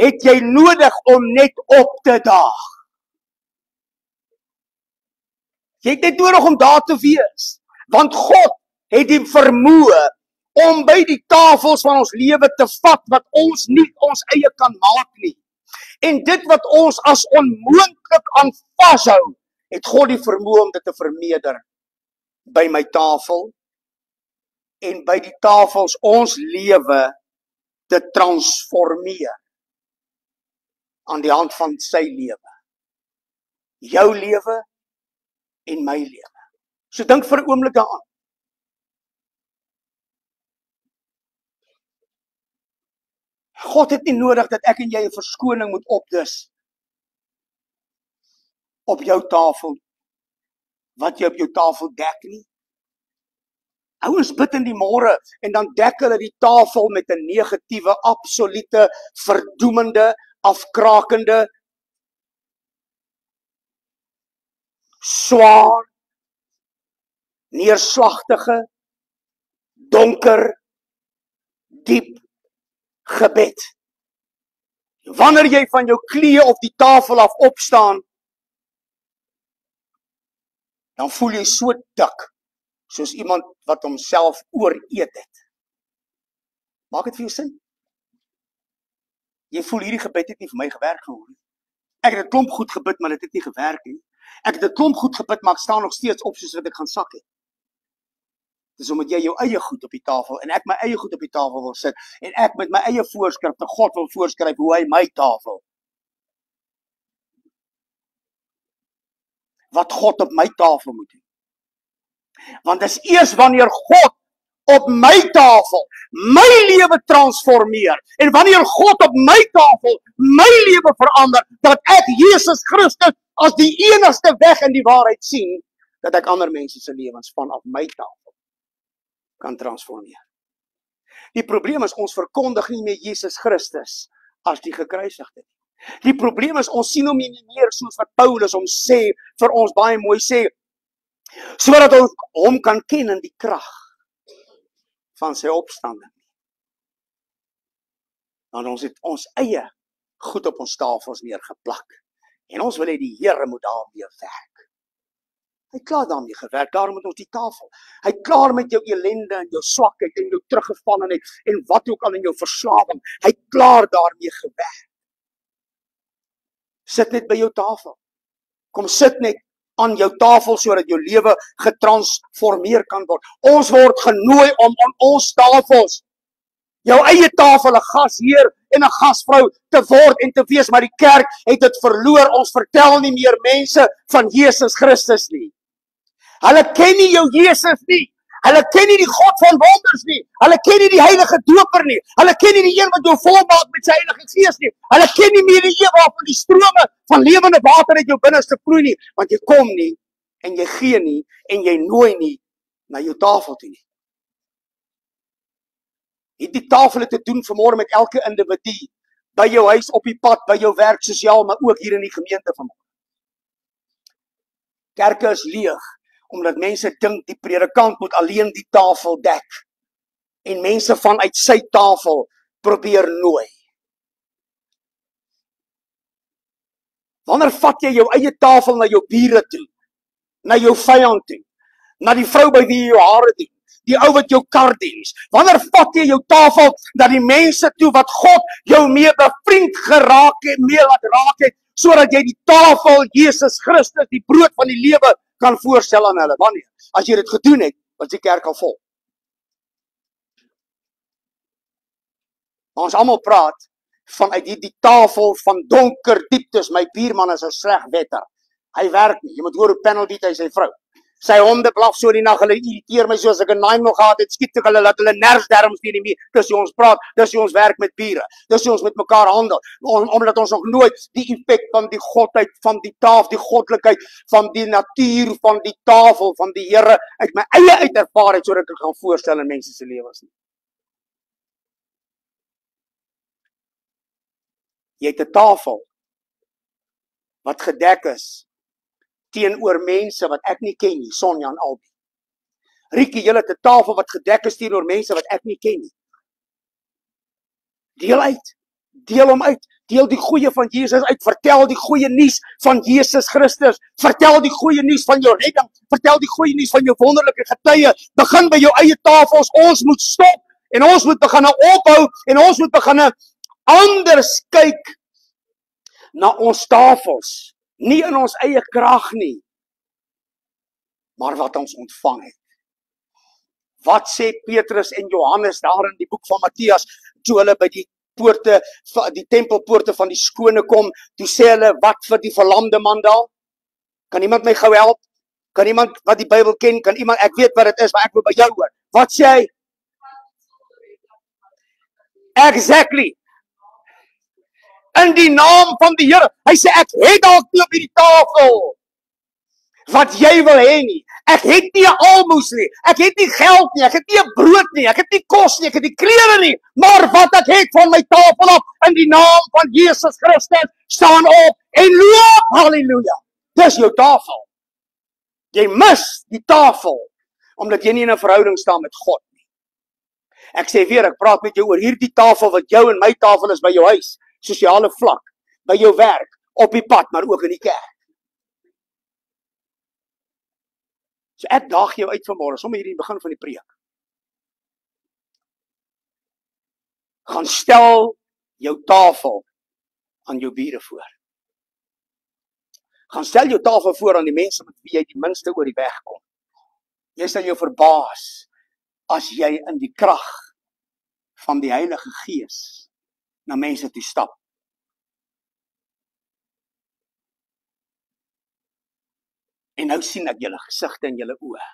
het jy nodig om net op te daag. Jy het net nodig om daar te wees, want God het die vermoë om by die tafels van ons lewe te vat wat ons nie ons eie kan maak nie. En dit wat ons as onmoontlik aan vashou, het God die vermoë om dit te vermeerder by my tafel en by die tafels ons lewe te transformeer aan die hand van sy lewe. Jou lewe en my lewe. So dink vir 'n oomblik daaraan. God het nie nodig dat ek en jy 'n verskoning moet opdis op jou tafel, wat jy op jou tafel dek nie. Ouens bid in die môre en dan dek hulle die tafel met 'n negatiewe, absolute, verdoemende, afkrakende, swaar, neerslagtige, donker, diep gebed. Wanneer jy van jou knieë op die tafel af opstaan, dan voel jy so dik, soos iemand wat homself ooreet het. Maak dit vir jou sin? Jy voel hierdie gebed het nie vir my gewerk gehoor nie. Ek het 'n klomp goed gebid, maar dit het nie gewerk nie. Ek het 'n klomp goed gebid, maar ek staan nog steeds op soos wat ek gaan sak het. Dis omdat jy jou eie goed op die tafel en ek my eie goed op die tafel wil sit en ek met my eie voorskrifte God wil voorskryf hoe hy my tafel. Wat God op my tafel moet doen. Want dis eers wanneer God op my tafel my lewe transformeer en wanneer God op my tafel my lewe verander, dat ek Jesus Christus as die enigste weg in die waarheid sien, dat ek ander mense se lewens vanaf my tafel kan transformeer. Die probleem is ons verkondig nie meer Jesus Christus as die gekruisigde. Die probleem is ons sien hom nie meer soos wat Paulus hom sê, vir ons baie mooi sê, sodat ons hom kan ken in die krag van sy opstanding. Want ons het ons eie goed op ons tafels neergeplak. En ons wil hê die Here moet daarmee werk. Hy het klaar daarmee gewerk, daarom moet ons die tafel. Hy het klaar met jou ellende en jou swakheid en jou teruggevallenheid en wat ook al in jou verslawing. Hy het klaar daarmee gewerk. Sit net by jou tafel. Kom sit net aan jou tafel sodat jou lewe getransformeer kan word. Ons word genooi om aan ons tafels, jou eie tafel, 'n gasheer en 'n gasvrou te word en te wees, maar die kerk het dit verloor. Ons vertel nie meer mense van Jesus Christus nie. Hulle ken nie jou Jesus nie. Hulle ken nie die God van wonders nie. Hulle ken nie die heilige doper nie. Hulle ken nie die een wat jou volmaak met sy heilige gees nie. Hulle ken nie meer die een waarvan die strome van lewende water uit jou binneste vloei nie, want jy kom nie en jy gee nie en jy nooi nie na jou tafel toe nie. Die tafel te doen vanmôre met elke individu, by jou huis, op die pad, by jou werk, sosiaal, maar ook hier in die gemeente vanmôre. Kerke is leeg, omdat mense dink die predikant moet alleen die tafel dek, en mense vanuit sy tafel probeer nooi. Wanneer vat jy jou eie tafel na jou bure toe, na jou vyand toe, na die vrou by wie jy jou hare doen, die ou wat jou kar diens? Wanneer vat jy jou tafel na die mense toe wat God jou mee bevriend geraak het, mee laat raak het, sodat jy die tafel Jesus Christus, die brood van die lewe, kan voorstel aan hulle? Wanneer? As jy dit gedoen het, was die kerk al vol. Maar ons almal praat vanuit die tafel van donker dieptes. My buurman is 'n sleg wetter. Hy werk nie. Jy moet hoor hoe panel beat hy sy vrou. Sy honde blaf so die nag, hulle irriteer my so as ek 'n naai nog gehad het, skiet ek hulle laat hulle nerfderms nie meer. Dis hoe ons praat, dis hoe ons werk met bure. Dis hoe ons met mekaar handel. Omdat ons nog nooit die effek van die godheid van die tafel, die goddelikheid van die natuur van die tafel van die Here uit my eie uit ervaar het sodat ek kan voorstel in mense se lewens nie. Jy het 'n tafel wat gedek is teenoor mense wat ek nie ken nie, Sonja en Albie. Riekie, julle het 'n tafel wat gedek is teenoor mense wat ek nie ken nie. Deel uit, deel hom uit, deel die goeie van Jesus uit, vertel die goeie nuus van Jesus Christus, vertel die goeie nuus van jou redding, vertel die goeie nuus van jou wonderlike getuie, begin by jou eie tafels, ons moet stop, en ons moet begin ophou, en ons moet begin anders kyk na ons tafels. Nie in ons eie krag nie, maar wat ons ontvang het. Wat sê Petrus en Johannes daar in die boek van Matteus, toe hulle by die poorte, die tempelpoorte van die skone kom, toe sê hulle, wat vir die verlamde man daar? Kan iemand my gou help? Kan iemand wat die Bybel ken, kan iemand, ek weet wat dit is, maar ek wil by jou hoor. Wat sê hy? Exactly. In die naam van die Here. Hy sê, ek het dalk nie op hierdie tafel wat jy wil hê nie. Ek het nie 'n almoes nie. Ek het nie geld nie. Ek het nie 'n brood nie. Ek het nie kos nie. Ek het nie klere nie. Maar wat ek het van my tafel af, in die naam van Jesus Christus, staan op en loop. Halleluja. Dis jou tafel. Jy mis die tafel omdat jy nie in 'n verhouding staan met God nie. Ek sê weer, ek praat met jou oor hierdie tafel wat jou en my tafel is by jou huis. Sosiale vlak, by jou werk, op die pad, maar ook in die kerk. So ek daag jou uit vanmôre, sommer hier in die begin van die preek. Gaan stel jou tafel aan jou bure voor. Gaan stel jou tafel voor aan die mense met wie jy die minste oor die weg kom. Jy sal jou verbaas as jy in die krag van die Heilige Gees na mense toe stap. En nou sien ek julle gesigte en julle oë.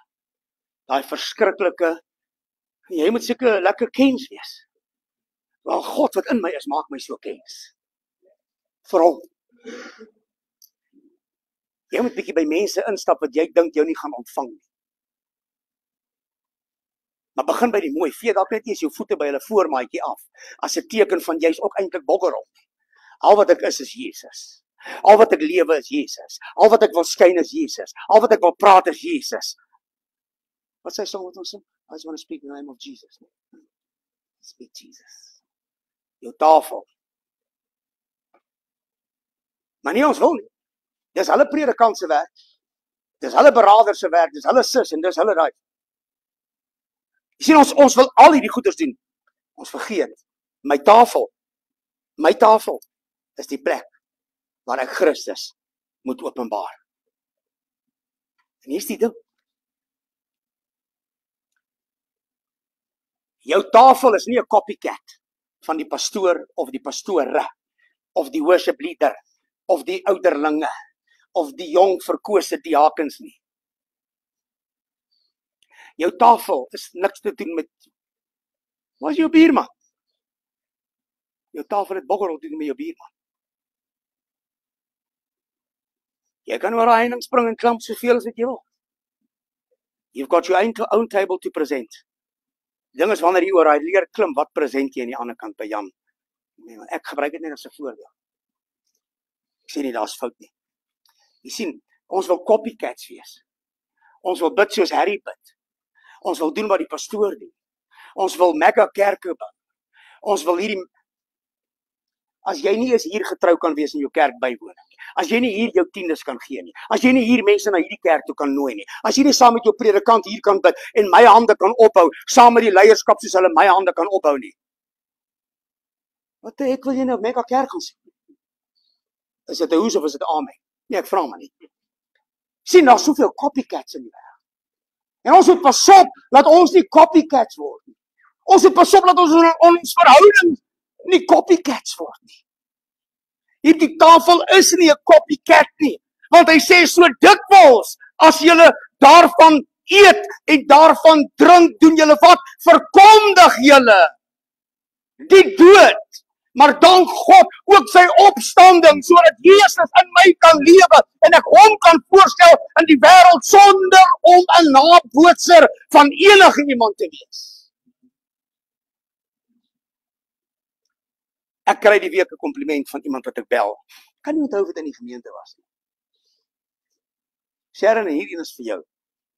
Daai verskriklike, jy moet seker lekker kens wees. Wel, God wat in my is, maak my so kens. Vir hom. Jy moet bietjie by mense instap wat jy dink jou nie gaan ontvang nie. Maar begin by die mooi, vee dalk net eers jou voete by hulle voormaatjie af, as 'n teken van jy's ook eintlik boggerel. Al wat ek is Jesus. Al wat ek lewe is Jesus. Al wat ek wil skyn is Jesus. Al wat ek wil praat is Jesus. Wat sê song wat ons sing? I just want to speak in the name of Jesus. Speak Jesus. Jou tafel. Maar nie ons wil nie. Dis hulle predikant se werk. Dis hulle beraader se werk, dis hulle sis en dis hulle daai. Jy sien ons wil al hierdie goeders doen. Ons vergeet my tafel is die plek waar ek Christus moet openbaar. En hier's die ding. Jou tafel is nie 'n copycat van die pastoor of die pastore of die worship leader of die ouderlinge of die jong verkose diakens nie. Jou tafel is niks te doen met wat is jou buurman? Jou tafel het boggerel te doen met jou buurman. Jy kan oor 'n heining spring en klamp soveel as wat jy wil. You've got your own table to present. Die ding is wanneer jy oor daai leer klim, wat present jy aan die ander kant by Jan? Ek gebruik dit net as 'n voorbeeld. Ek sê nie daar's fout nie. Jy sien, ons wil copycats wees. Ons wil bid soos Harry bid. Ons wil doen wat die pastoor doen. Ons wil mega kerke bou. Ons wil hierdie, as jy nie eens hier getrou kan wees in jou kerk bywoon nie, as jy nie hier jou tiendes kan gee nie, as jy nie hier mense na hierdie kerk toe kan nooi nie, as jy nie saam met jou predikant hier kan bid en my hande kan ophou, saam met die leierskap soos hulle my hande kan ophou nie. Wat ek wil jy nou mega kerk gaan sien? Is dit 'n hoes of is dit 'n amen? Nee, ek vra maar nie. Sien, daar's soveel copycats in die wêreld. En ons moet pas op, laat ons nie copycats word nie. Ons moet pas op, laat ons in ons verhouding nie copycats word nie. Hierdie tafel is nie 'n copycat nie, want hy sê so dikwels, as julle daarvan eet en daarvan drink, doen julle wat? Verkondig julle die dood, maar dank God ook sy opstanding, sodat Jesus in my kan lewe en ek hom kan voorstel in die wêreld sonder om 'n nabootser van enige iemand te wees. Ek kry die week 'n kompliment van iemand wat ek bel. Kan nie onthou wat in die gemeente was nie. Sharon, hierdie is vir jou.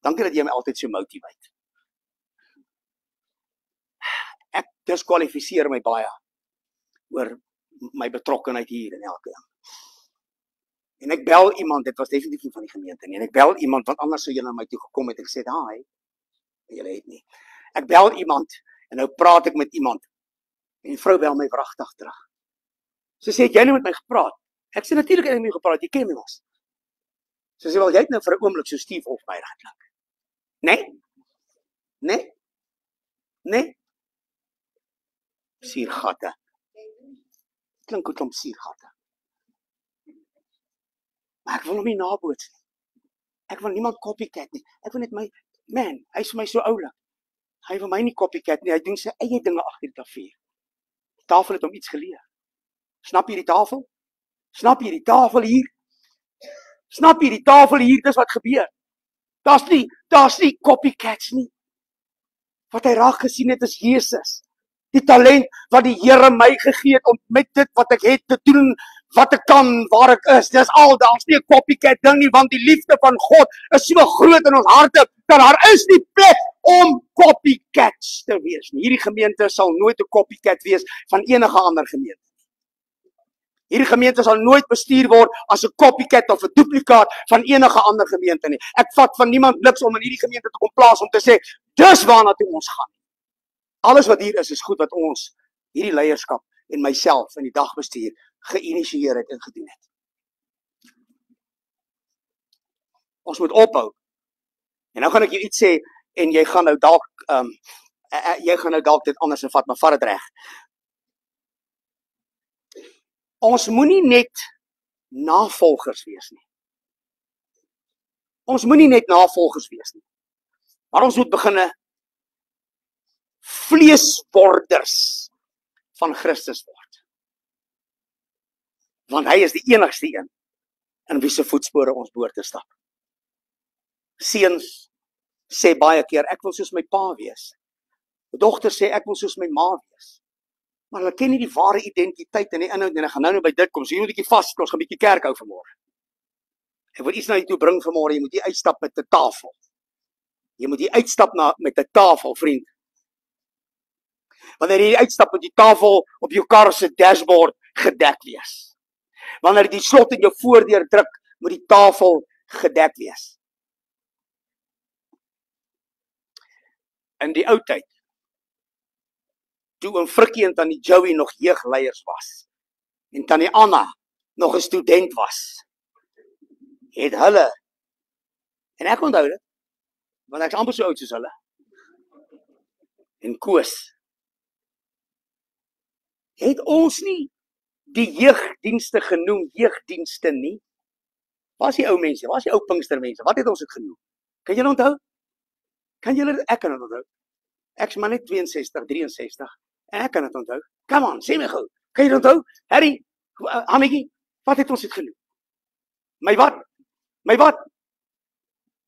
Dankie dat jy my altyd so motiveer. Ek diskwalifiseer my baie oor my betrokkenheid hier en elke ding. En ek bel iemand, dit was definitief nie van die gemeente nie, en ek bel iemand, want anders sou jy na my toe gekom het en gesê, hi, en jy het nie. Ek bel iemand, en nou praat ek met iemand, en die vrou bel my wragtig terug. Sy sê, het jy nou met my gepraat? Ek sê, natuurlik het ek met my gepraat, jy ken my mos. Sy sê, wel, jy het nou vir 'n oomblik so stief op my geklink. Nee? Siergatte. Klink goed om siergatte. Maar ek wil hom nie naboots nie. Ek wil niemand copycat nie. Ek wil net my, man, hy is vir my so oulik. Hy wil my nie copycat nie, hy doen sy eie dinge agter die klavier. Die tafel het hom iets geleer. Snap jy die tafel? Snap jy die tafel hier? Snap jy die tafel hier, dis wat gebeur. Daar's nie copycats nie. Wat hy raak gesien het is Jesus. Die talent wat die Here my gegee het om met dit wat ek het te doen, wat ek kan, waar ek is. Dis al, daar's nie 'n copycat ding nie, want die liefde van God is so groot in ons harte, dat daar is nie plek om copycats te wees nie. Hierdie gemeente sal nooit 'n copycat wees van enige ander gemeente. Hierdie gemeente sal nooit bestuur word as 'n copycat of 'n duplikaat van enige ander gemeente nie. Ek vat van niemand niks om in hierdie gemeente te kom plaas om te sê, dis waarna toe ons gaan. Alles wat hier is goed wat ons, hierdie leierskap en myself in die dagbestuur geïnisieer het en gedoen het. Ons moet ophou. En nou gaan ek jou iets sê en jy gaan nou dalk dit anders vat, maar vat dit reg. Ons moenie net navolgers wees nie. Ons moenie net navolgers wees nie. Maar ons moet beginne vleesworders van Christus word. Want hy is die enigste een in wie se voetspore ons behoort te stap. Seuns sê baie keer, ek wil soos my pa wees. Dogters sê, ek wil soos my ma wees. Maar hulle ken nie die ware identiteit en die inhoud, en ek gaan nou by dit kom, so jy moet 'n bietjie vas, ons gaan 'n bietjie kerk hou vanmôre. Ek wil iets na jou toe bring vanmôre, jy moet hier uitstap met 'n tafel. Jy moet hier uitstap met 'n tafel, vriend. Wanneer jy uitstap met die tafel op jou kar se dashboard gedek wees. Wanneer jy die slot in jou voordeur druk, moet die tafel gedek wees. In die ou tyd, toe oom Frikkie en tannie Joey nog jeugleiers was, en tannie Anna nog 'n student was, het hulle, en ek onthou dit, want ek is amper so oud soos hulle, en Koos, het ons nie die jeugdienste genoem, jeugdienste nie? Waar is die ou mense? Waar is die ou Pinkstermense? Wat het ons dit genoem? Kan julle onthou? Ek kan dit onthou. Ek is maar net 62, 63. En ek kan dit onthou. Come on, sê my gou. Kan jy dit onthou? Harry, Hannetjie, wat het ons dit genoem? My wat?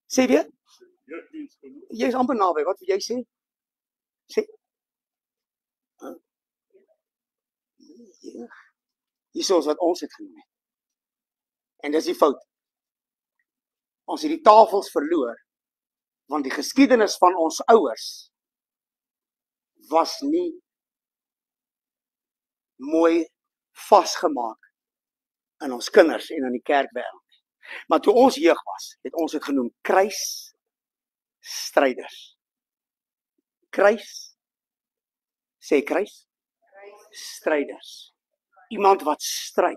Sê weer? Jy is amper naby. Wat wil jy sê? Sê. Hier is wat ons het genoem het. En dis die fout. Ons het die tafels verloor, want die geskiedenis van ons ouers was nie mooi vasgemaak in ons kinders en in die kerkwêreld. Maar toe ons jeug was, het ons dit genoem kruisstryders. Stryders. Iemand wat stry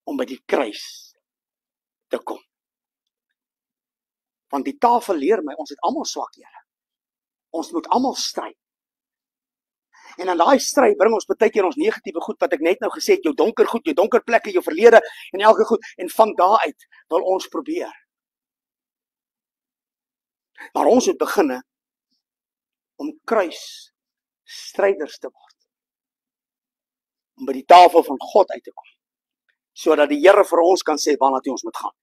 om by die kruis te kom. Want die tafel leer my, ons het almal swakhede. Ons moet almal stry. En dan daai stryd bring ons baie keer ons negatiewe goed wat ek net nou gesê het, jou donker goed, jou donker plekke, jou verlede en elke goed en van daar uit wil ons probeer. Maar ons moet begin om kruisstryders te word. Om by die tafel van God uit te kom. Sodat die Here vir ons kan sê waarna toe ons moet gaan.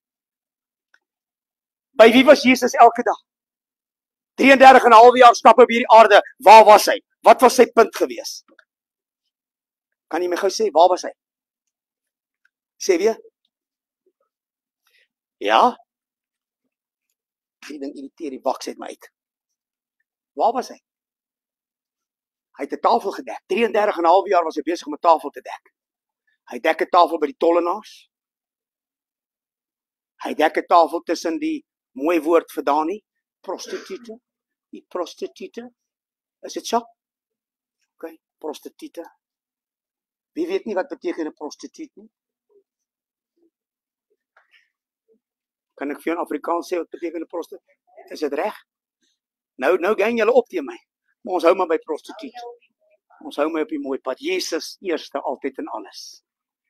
By wie was Jesus elke dag? 33,5 jaar stap op hierdie aarde. Waar was hy? Wat was sy punt gewees? Kan jy my gou sê, waar was hy? Sê weer? Ja? Die ding irriteer die baks uit my uit. Waar was hy? Hy het 'n tafel gedek. 33,5 jaar was hy besig om 'n tafel te dek. Hy dek 'n tafel by die tollenaars. Hy dek 'n tafel tussen die mooi woord vir Dani, prostituie. Die prostituie. Is dit so? OK, prostituie. Wie weet nie wat beteken 'n prostituut nie? Kan ek vir jou in Afrikaans sê wat beteken 'n prostituut? Is dit reg? Nou gang julle op teen my. Maar ons hou maar by prostituut. Ons hou my op die mooi pad. Jesus eerste altyd in alles.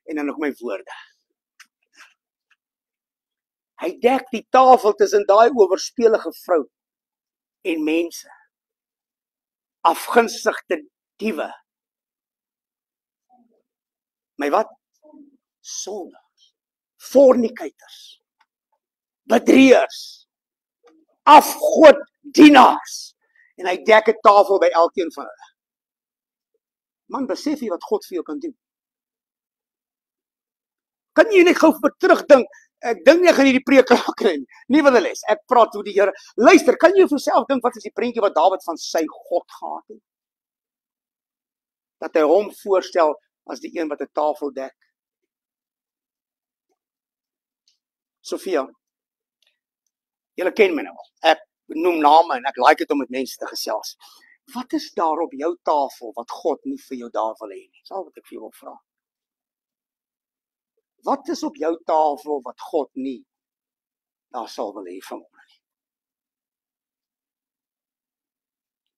En dan nog my woorde. Hy dek die tafel tussen daai owerspelige vrou en mense. Afgunstigde diewe. My wat? Sondaars. Fornicators. Bedrieërs. Afgoddienaars. En hy dek 'n tafel by elkeen van hulle. Man, besef jy wat God vir jou kan doen? Kan jy net gou vir terugdink? Ek dink nie gaan hierdie preek raak kry nie. Nie wat 'n les. Ek praat hoe die Here. Luister, kan jy vir jouself dink wat is die prentjie wat Dawid van sy God gehad het? Dat hy hom voorstel as die een wat 'n tafel dek. Sofia, julle ken my nou al. Ek noem name en ek like dit om met mense te gesels. Wat is daar op jou tafel wat God nie vir jou daar wil hê nie? Dis al wat ek vir jou wil vra. Wat is op jou tafel wat God nie daar sal wil hê van hom nie?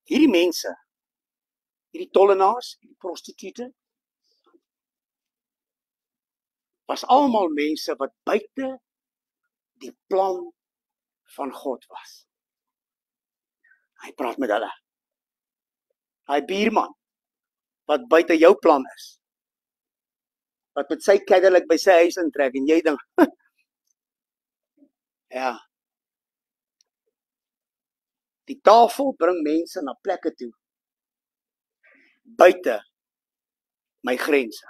Hierdie mense, hierdie tollenaars, die prostituie, was almal mense wat buite die plan van God was. Hy praat met hulle. Hy buurman, wat buite jou plan is, wat met sy Cadillac by sy huis intrek, en jy dink, ja, die tafel bring mense na plekke toe, buite my grense.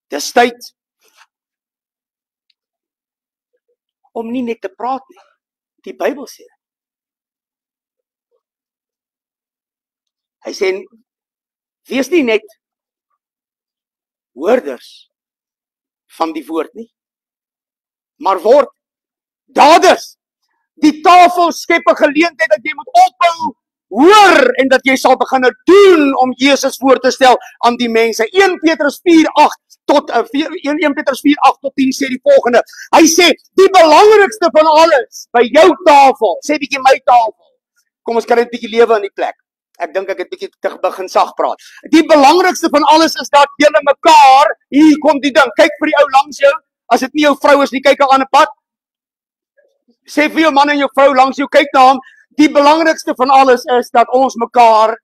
Dis tyd om nie net te praat nie. Die Bybel sê dit. Hy sê, wees nie net hoorders van die woord nie, maar word daders. Die tafel skep 'n geleentheid dat jy moet ophou hoor en dat jy sal begin doen om Jesus voor te stel aan die mense. 1 Petrus 4:8 tot 1 Petrus 4:8 tot 10 sê die volgende. Hy sê die belangrikste van alles by jou tafel, sê bietjie my tafel. Kom ons kry 'n bietjie lewe in die plek. Ek dink ek het bietjie te begin sag praat. Die belangrikste van alles is dat julle mekaar, hier kom die ding, kyk vir die ou langs jou, as dit nie jou vrou is nie, kyk 'n ander pad. Sê vir jou man en jou vrou langs jou, kyk na hom, die belangrikste van alles is dat ons mekaar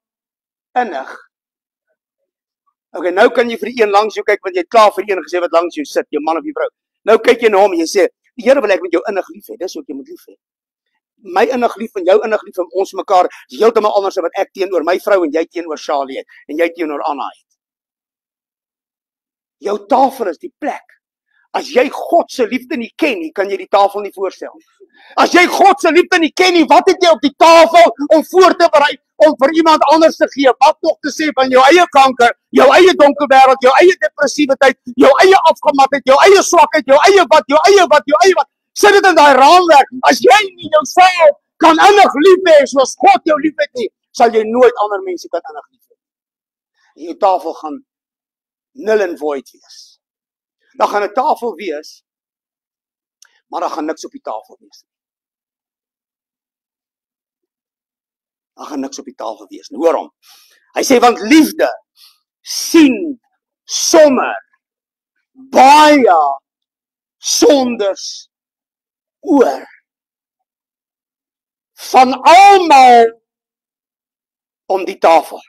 innig. Okay, nou kan jy vir die een langs jou kyk, want jy het klaar vir die een gesê wat langs jou sit, jou man of jou vrou. Nou kyk jy na hom en jy sê, die Here wil ek met jou innig lief hê, dis wat jy moet lief hê. My innig lief en jou innig lief en ons mekaar is heeltemal anders as wat ek teenoor my vrou en jy teenoor Charlie het en jy teenoor Anna het. Jou tafel is die plek. As jy God se liefde nie ken nie, kan jy die tafel nie voorstel. As jy God se liefde nie ken nie, wat het jy op die tafel om voor te berei om vir iemand anders te gee? Wat nog te sê van jou eie kanker, jou eie donker wêreld, jou eie depressiwiteit, jou eie afgematheid, jou eie swakheid, jou eie wat. Sit dit in daai raamwerk. As jy nie jouself kan innig lief hê soos God jou lief het nie, sal jy nooit ander mense kan innig lief hê. En jou tafel gaan nul en void wees. Dan gaan 'n tafel wees, maar daar gaan niks op die tafel wees. Daar gaan niks op die tafel wees. Hoor hom. Hy sê, want liefde sien sommer baie sondes oor. Van almal om die tafel.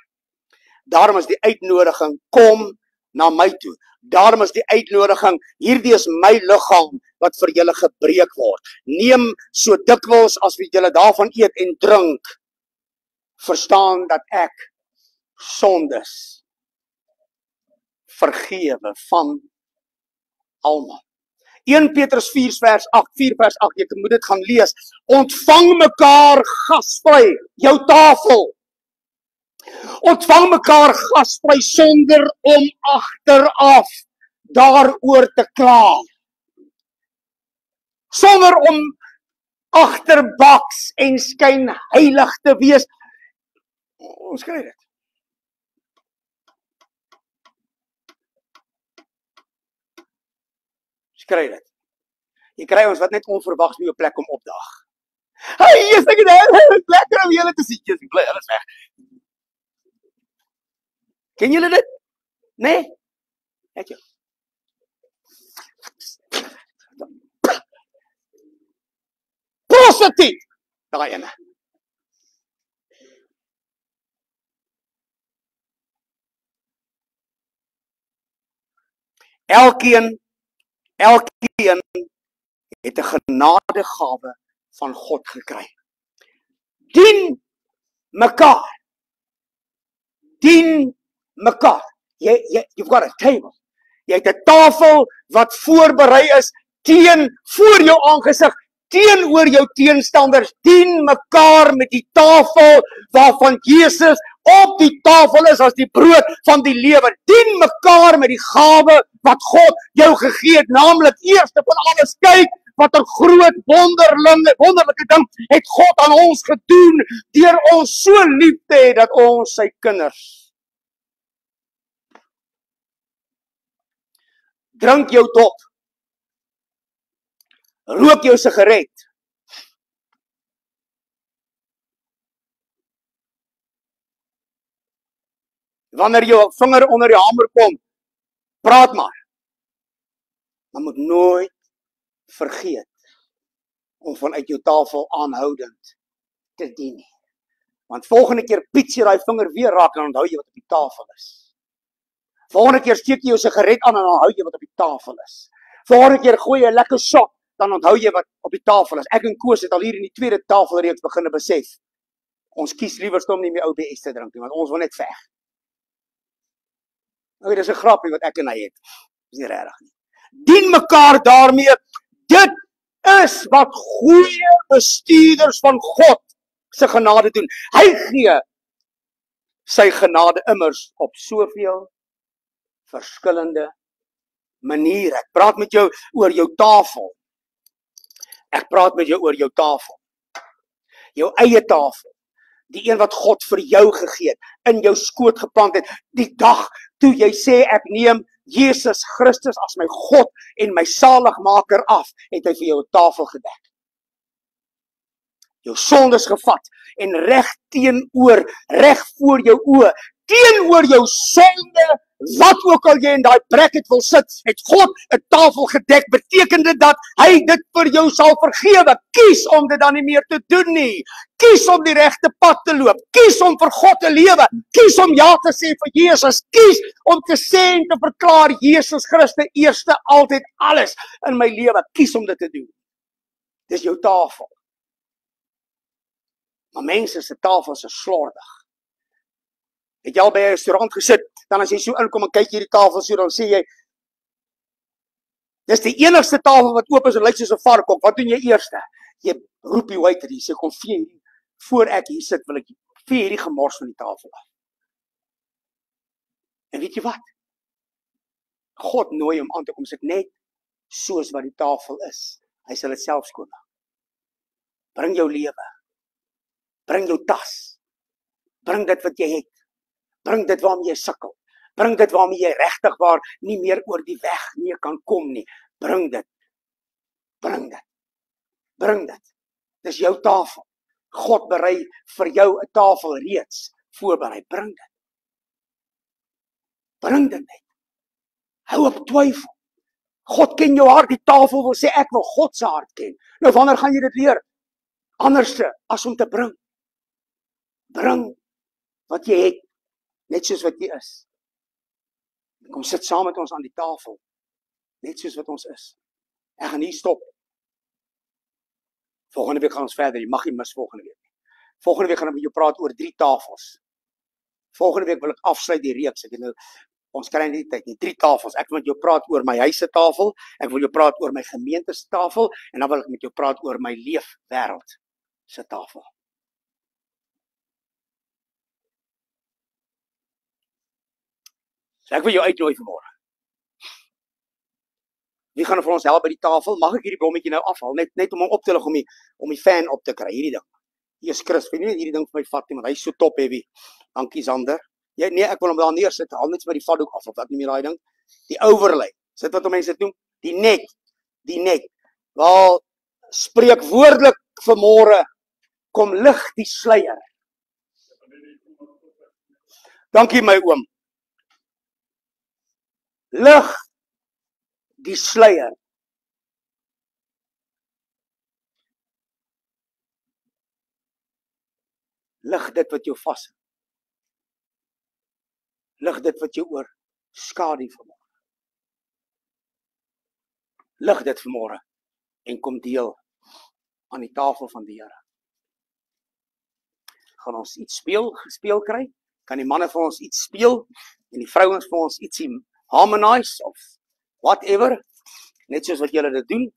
Daarom is die uitnodiging, kom na my toe. Daarom is die uitnodiging, hierdie is my liggaam wat vir julle gebreek word. Neem so dikwels as wat julle daarvan eet en drink, verstaan dat ek sondes vergewe van almal. 1 Petrus 4 vers 8, jy moet dit gaan lees. Ontvang mekaar gasvry, jou tafel. Ontvang mekaar gasvry sonder om agteraf daaroor te kla. Sonder om agterbaks en skynheilig te wees. Ons kry dit. Skry dit. Jy kry ons wat net onverwags by jou plek om opdaag. Hey, yes, ek het lekker om julle te sien. Ek bly alles weg. Ken julle dit? Nee? Het jy? Positief. Daai ene. Elkeen het 'n genadegawe van God gekry. Dien mekaar. You've got a table. Jy het 'n tafel wat voorberei is voor jou aangesig, teenoor jou teenstanders. Dien mekaar met die tafel waarvan Jesus op die tafel is as die brood van die lewe. Dien mekaar met die gawe wat God jou gegee het, naamlik eerste van alles. Kyk wat 'n groot wonderlike ding het God aan ons gedoen deur ons so lief te hê dat ons sy kinders. Drink jou dop. Rook jou sigaret. Wanneer jou vinger onder die hamer kom, praat maar. Maar moet nooit vergeet om vanuit jou tafel aanhoudend te dien nie. Want volgende keer piets jy daai vinger weer raak en onthou jy wat op die tafel is. Volgende keer steek jy jou sigaret aan en dan onthou jy wat op die tafel is. Volgende keer gooi jy 'n lekker shot, dan onthou jy wat op die tafel is. Ek en Koos het al hier in die tweede tafelreeks begin besef. Ons kies liewer om nie meer OBS te drink nie, want ons wil net veg. Nou, dis 'n grappie wat ek en hy het. Dis nie regtig nie. Dien mekaar daarmee. Dit is wat goeie bestuurders van God se genade doen. Hy gee sy genade immers op soveel verskillende maniere. Ek praat met jou oor jou tafel. Ek praat met jou oor jou tafel. Jou eie tafel. Die een wat God vir jou gegee het, in jou skoot geplant het. Die dag toe jy sê ek neem Jesus Christus as my God en my saligmaker af, het hy vir jou 'n tafel gedek. Jou sondes gevat en reg voor jou oë, teenoor jou sonde, wat ook al jy in daai bracket wil sit, het God 'n tafel gedek. Beteken dit dat hy dit vir jou sal vergewe? Kies om dit dan nie meer te doen nie. Kies om die regte pad te loop. Kies om vir God te lewe. Kies om ja te sê vir Jesus. Kies om te sê en te verklaar Jesus Christus eerste, altyd, alles in my lewe. Kies om dit te doen. Dis jou tafel. Maar mense se tafels is slordig. Het jy al by 'n restaurant gesit, dan as jy so inkom en kyk hierdie tafel so, dan sê jy, dis die enigste tafel wat oop is en lyk soos 'n varkok. Wat doen jy eerste? Jy roep die waiter, jy sê, kom vee hierdie, voor ek hier sit, wil ek vee hierdie gemors van die tafel af. En weet jy wat? God nooi hom aan te kom sit net soos wat die tafel is. Hy sal dit self skoonmaak. Bring jou lewe. Bring jou tas. Bring dit wat jy het. Bring dit waarmee jy sukkel. Bring dit waarmee jy regtig waar nie meer oor die weg nie kan kom nie. Bring dit. Bring dit. Bring dit. Dis jou tafel. God berei vir jou 'n tafel reeds voorberei. Bring dit. Bring dit net. Hou op twyfel. God ken jou hart, die tafel wil sê ek wil God se hart ken. Nou wanneer gaan jy dit leer? Anderste as om te bring. Bring wat jy het, net soos wat jy is. Kom sit saam met ons aan die tafel, net soos wat ons is. Ek gaan hier stop. Volgende week gaan ons verder, jy mag nie mis volgende week. Volgende week gaan ek met jou praat oor 3 tafels. Volgende week wil ek afsluit die reeks. Ons kry nie die tyd nie, 3 tafels. Ek wil met jou praat oor my huis se tafel, ek wil jou praat oor my gemeente se tafel, en dan wil ek met jou praat oor my leefwêreld se tafel. So ek wil jou uitnooi vanmôre. Wie gaan vir ons help by die tafel? Mag ek hierdie blommetjie nou afhaal? Net om hom op te lig, om die fan op te kry, hierdie ding. Hier is Chris, weet nie hierdie ding vir my vat nie, want hy is so top heavy. Dankie Sander. Nee, ek wil hom daar neersit, haal net maar die vatdoek af, of wat noem jy daai ding? Die overlay. Sit wat mense dit noem? Die net. Wel, spreek woordelik vanmôre, kom lig die sluier. Dankie my oom. Lig die sluier. Lig dit wat jou vashou. Lig dit wat jou oor skadu vanmôre. Lig dit vanmôre en kom deel aan die tafel van die Here. Gaan ons iets gespeel kry? Kan die manne vir ons iets speel en die vrouens vir ons ietsie harmonize of whatever, net soos wat julle dit doen.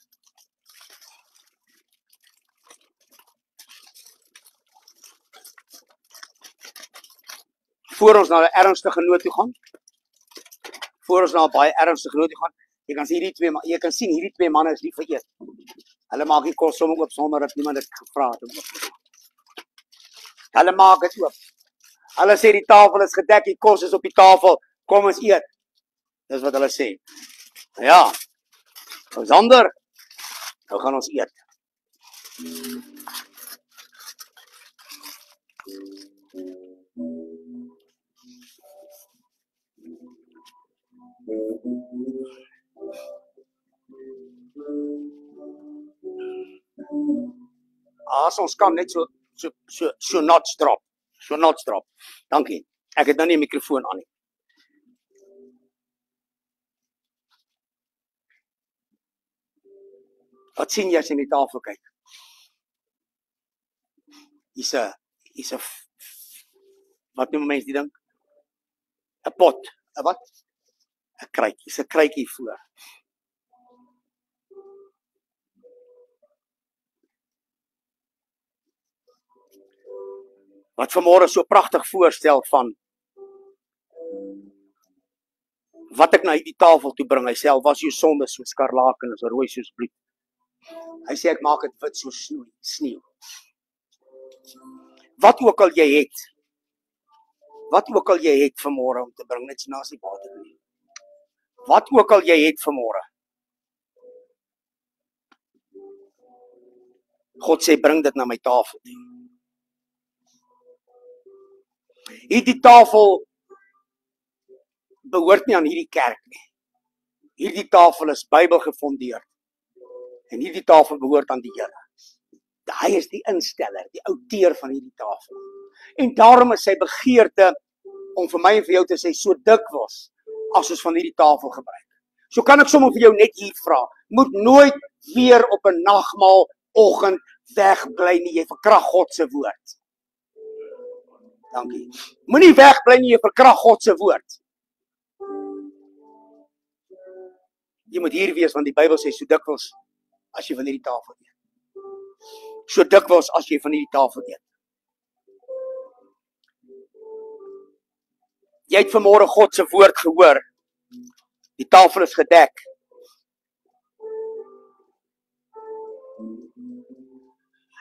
Voor ons na 'n ernstige noot toe gaan. Voor ons na 'n baie ernstige noot toe gaan. Jy kan sien hierdie twee manne is lief vir eet. Hulle maak die kos sommer oop sonder dat niemand dit gevra het om oop te maak. Hulle maak dit oop. Hulle sê die tafel is gedek, die kos is op die tafel. Kom ons eet. Dis wat hulle sê. Ja. Nou Sander, nou gaan ons eet. As ons kan net so knots drop. So knots drop. Dankie. Ek het nou nie 'n mikrofoon aan nie. Wat sien jy as jy in die tafel kyk? Hier's 'n wat noem mense die ding? 'n pot. 'n wat? 'n kruitjie. Hier's 'n kruitjie voor. Wat vanmôre so pragtig voorstel van wat ek na hierdie tafel toe bring. Hy sê al was jou sonde so skarlaken as rooi soos bloed. Hy sê ek maak dit wit soos sneeu. Wat ook al jy het. Wat ook al jy het vanmôre om te bring, net so naas die water nie. Wat ook al jy het vanmôre. God sê bring dit na my tafel toe. Hierdie tafel behoort nie aan hierdie kerk nie. Hierdie tafel is Bybel gefondeer. En hierdie tafel behoort aan die Here. Hy is die insteller, die outeur van hierdie tafel. En daarom is sy begeerte om vir my en vir jou te sê so dikwels as ons van hierdie tafel gebruik. So kan ek sommer vir jou net hier vra, moet nooit weer op 'n nagmaal oggend wegbly nie, jy verkrag God se woord. Dankie. Moenie wegbly nie, jy verkrag God se woord. Jy moet hier wees want die Bybel sê so dikwels as jy van hierdie tafel eet. So dikwels as jy van hierdie tafel eet. Jy het vanmôre God se woord gehoor. Die tafel is gedek.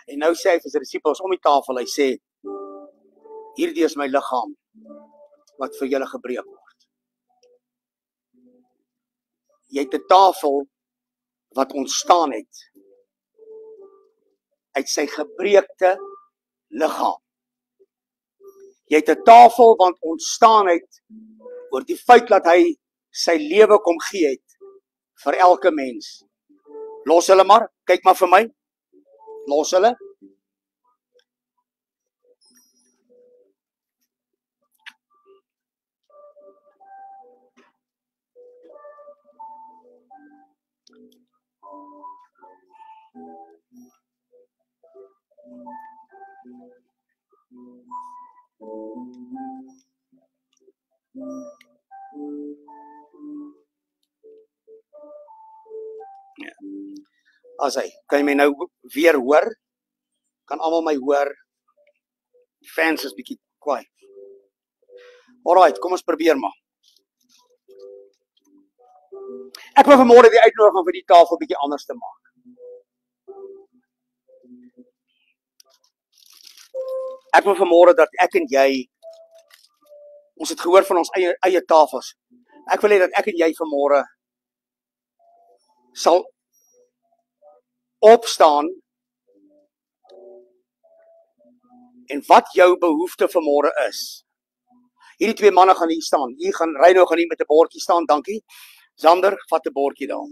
En nou sê hy vir sy disippels om die tafel, hy sê, hierdie is my liggaam wat vir julle gebreek word. Jy het 'n tafel wat ontstaan het uit sy gebreekte liggaam. Jy het 'n tafel wat ontstaan het oor die feit dat hy sy lewe kom gee het vir elke mens. Los hulle maar, kyk maar vir my. Los hulle. As hy, kan jy my nou weer hoor? Kan almal my hoor? Die fans is bietjie kwaai. Alright, kom ons probeer maar. Ek wil vanmôre die uitnodiging vir die tafel bietjie anders te maak. Ek wil vanmôre dat ek en jy, ons het gehoor van ons eie tafels. Ek wil hê dat ek en jy vanmôre sal opstaan en wat jou behoefte vanmôre is. Hierdie twee manne gaan hier staan. Hier gaan Reino gaan hier met 'n bordjie staan, dankie. Zander, vat 'n bordjie daar.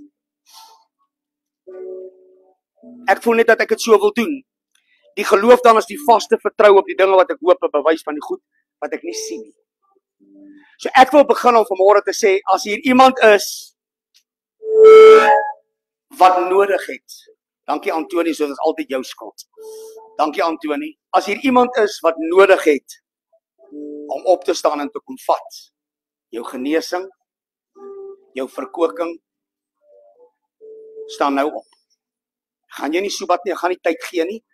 Ek voel net dat ek dit so wil doen. Die geloof dan is die vaste vertroue op die dinge wat ek hoop, 'n bewys van die goed wat ek nie sien nie. So ek wil begin om vanmôre te sê, as hier iemand is wat nodig het. Dankie Antoni, so dit is altyd jou skuld. Dankie Antoni. As hier iemand is wat nodig het om op te staan en te kom vat, jou genesing, jou verkoking, staan nou op. Gaan jy nie sobat nie, gaan nie tyd gee nie.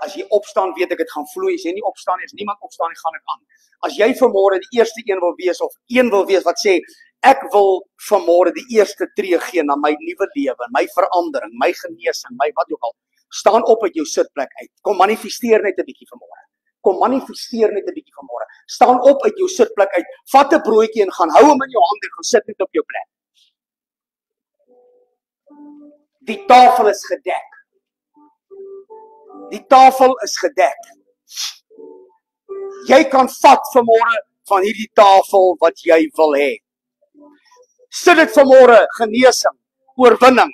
As jy opstaan, weet ek dit gaan vloei. As jy nie opstaan nie, as niemand opstaan nie, gaan ek aan. As jy vanmôre die eerste een wil wees of een wil wees wat sê ek wil vanmôre die eerste tree gee na my nuwe lewe, my verandering, my genesing, my wat ook al. Staan op uit jou sitplek uit. Kom manifesteer net 'n bietjie vanmôre. Kom manifesteer net 'n bietjie vanmôre. Staan op uit jou sitplek uit. Vat 'n broodjie en gaan hou hom in jou hand en gaan sit net op jou plek. Die tafel is gedek. Die tafel is gedek. Jy kan vat vanmôre van hierdie tafel wat jy wil hê. Sit dit vanmôre, genesing, oorwinning,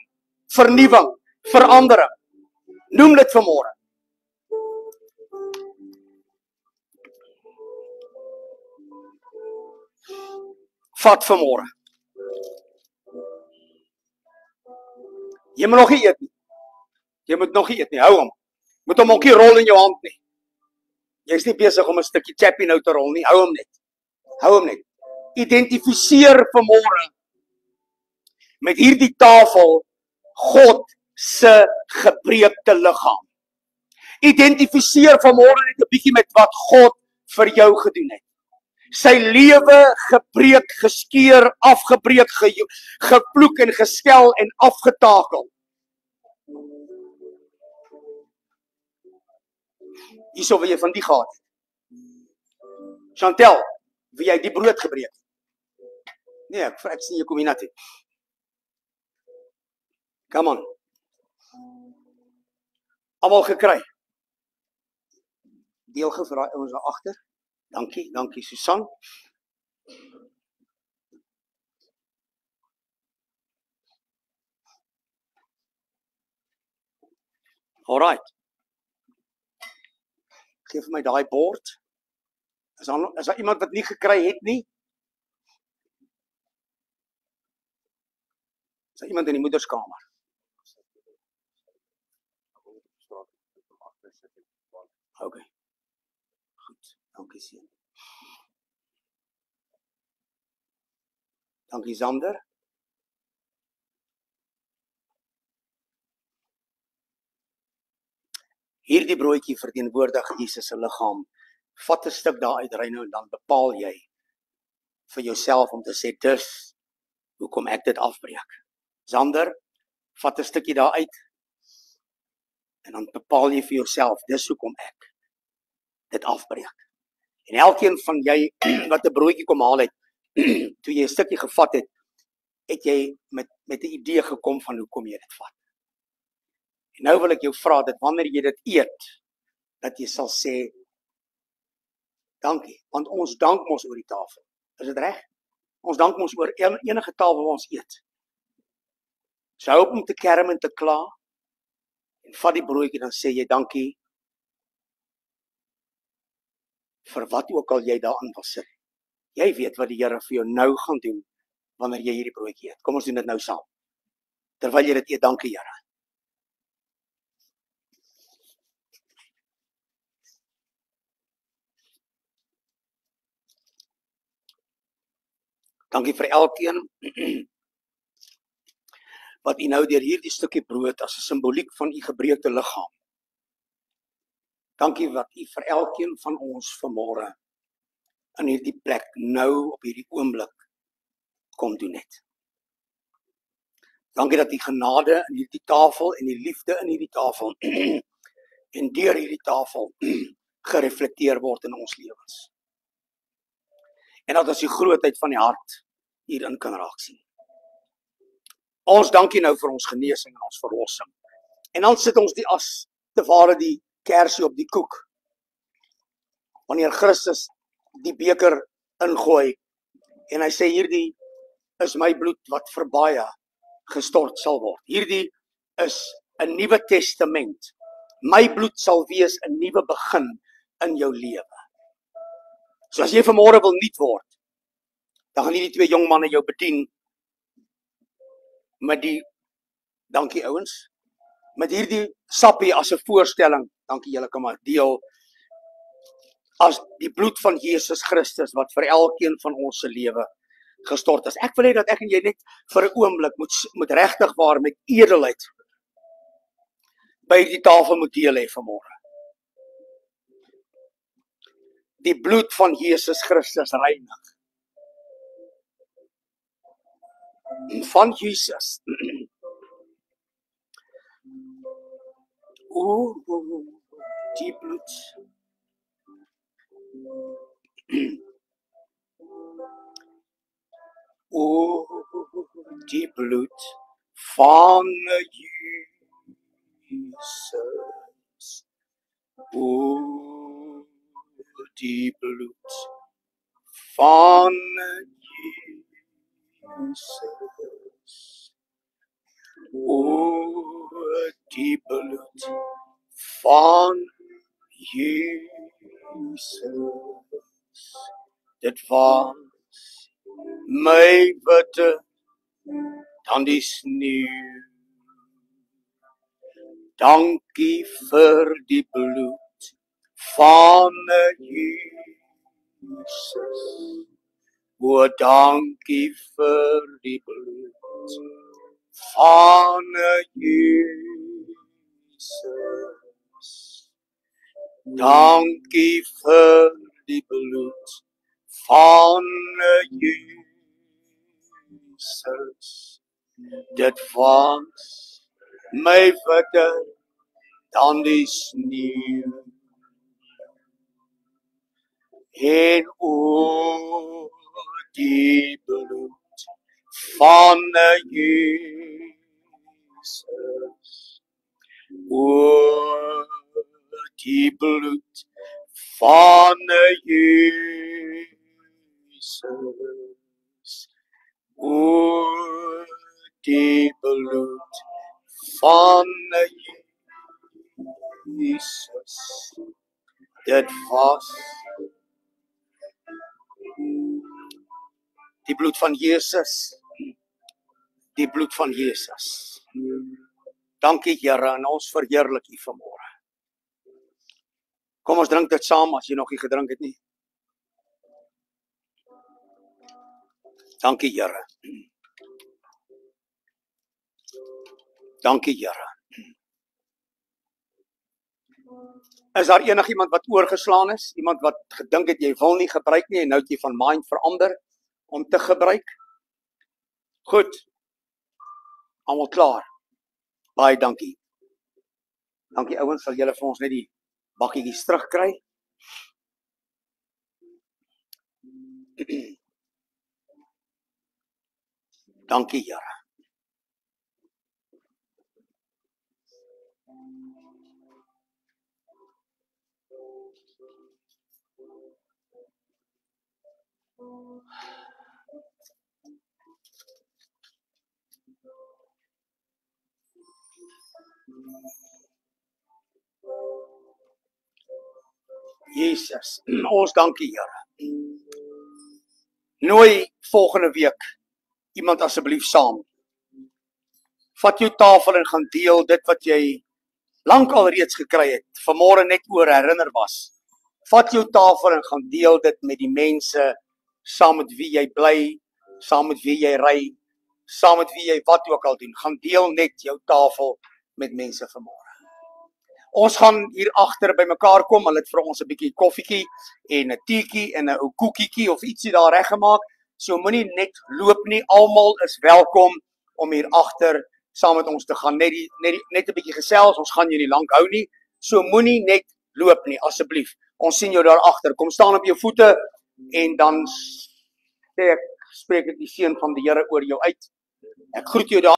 vernuwing, verandering. Noem dit vanmôre. Vat vanmôre. Jy moet nog nie eet nie. Jy moet nog nie eet nie, hou hom. Moet hom ook nie rol in jou hand nie. Jy's nie besig om 'n stukkie chappie nou te rol nie, hou hom net. Hou hom net. Identifiseer vanmôre met hierdie tafel God se gebreekte liggaam. Identifiseer vanmôre net 'n bietjie met wat God vir jou gedoen het. Sy lewe gebreek, geskeur, afgebreek, gevloek en geskel en afgetakel. Hierso wil jy van die gehad. Chantel, wil jy die brood gebreek? Nee, ek sien jy kom hier na toe. Come on. Almal gekry. Deel gou vir daai ouens daar agter. Dankie, dankie Susan. Alright. Geef vir my daai bord. Is daar iemand wat nie gekry het nie? Is daar iemand in die moederskamer? Okay. Goed, dankie seun. Dankie Zander. Hierdie broodjie verteenwoordig Jesus se liggaam. Vat 'n stuk daar uit Reino en dan bepaal jy vir jouself om te sê dis hoekom ek dit afbreek. Zander, vat 'n stukkie daar uit en dan bepaal jy vir jouself dis hoekom ek dit afbreek. En elkeen van jy wat 'n broodjie kom haal het, toe jy 'n stukkie gevat het, het jy met 'n idee gekom van hoekom jy dit vat. En nou wil ek jou vra dat wanneer jy dit eet, dat jy sal sê dankie, want ons dank mos oor die tafel. Is dit reg? Ons dank ons oor enige tafel waar ons eet. So hou op om te kerm en te kla, en vat die broodjie, dan sê jy dankie, vir wat ook al jy daarin wil sit. Jy weet wat die Here vir jou nou gaan doen, wanneer jy hierdie broodjie eet. Kom ons doen dit nou saam. Terwyl jy dit eet, dankie Here. Dankie vir elkeen wat u nou deur hierdie stukkie brood as 'n simboliek van u gebreekte liggaam. Dankie wat u vir elkeen van ons vanmôre in hierdie plek nou op hierdie oomblik kom doen het. Dankie dat die genade in hierdie tafel en die liefde in hierdie tafel en deur hierdie tafel gereflekteer word in ons lewens. En dat ons die grootheid van die hart hierin kan raak sien. Ons dankie nou vir ons genesing en ons verlossing. En dan sit ons die as te ware die kersie op die koek. Wanneer Christus die beker ingooi en hy sê hierdie is my bloed wat vir baie gestort sal word. Hierdie is 'n nuwe testament. My bloed sal wees 'n nuwe begin in jou lewe. So as jy vanmôre wil nuut word, dan gaan hierdie twee jong manne jou bedien met die, dankie ouens, met hierdie sappie as 'n voorstelling, dankie julle kan maar deel, as die bloed van Jesus Christus wat vir elkeen van ons se lewe gestort is. Ek wil hê dat ek en jy net vir 'n oomblik moet regtig waar met edelheid by die tafel moet deel hê vanmôre. Die bloed van Jesus Christus reinig. Van Jesus. Die bloed. Die bloed van Jesus. Die bloed van Jesus. Die bloed van Jesus. Dit was my witte dan die sneeu. Dankie vir die bloed van Jesus. Dankie vir die bloed van Jesus. Dankie vir die bloed van Jesus. Dit was my witter dan die sneeu. En die bloed van Jesus. Die bloed van Jesus. Die bloed van Jesus. Dit was die bloed van Jesus. Die bloed van Jesus. Dankie Here en ons verheerlik U vanmôre. Kom ons drink dit saam as jy nog nie gedrink het nie. Dankie Here. Dankie Here. Is daar enigiemand wat oorgeslaan is? Iemand wat gedink het jy wil nie gebruik nie en nou het jy van mind verander om te gebruik? Goed. Almal klaar. Baie dankie. Dankie ouens, sal julle vir ons net die bakkietjies terugkry? Dankie Here. Jesus, ons dankie Here. Nooi volgende week iemand asseblief saam. Vat jou tafel en gaan deel dit wat jy lank al reeds gekry het, vanmôre net oor herinner was. Vat jou tafel en gaan deel dit met die mense, saam met wie jy bly, saam met wie jy ry, saam met wie jy wat ook al doen. Gaan deel net jou tafel met mense vanmôre. Ons gaan hier agter by mekaar kom, hulle het vir ons 'n bietjie koffietjie en 'n teetjie en 'n ou koekietjie of ietsie daar reggemaak. So moenie net loop nie, almal is welkom om hier agter saam met ons te gaan, net 'n bietjie gesels, ons gaan jou nie lank hou nie. So moenie net loop nie, asseblief. Ons sien jou daar agter. Kom staan op jou voete en dan spreek ek die seën van die Here oor jou uit. Ek groet jou daar.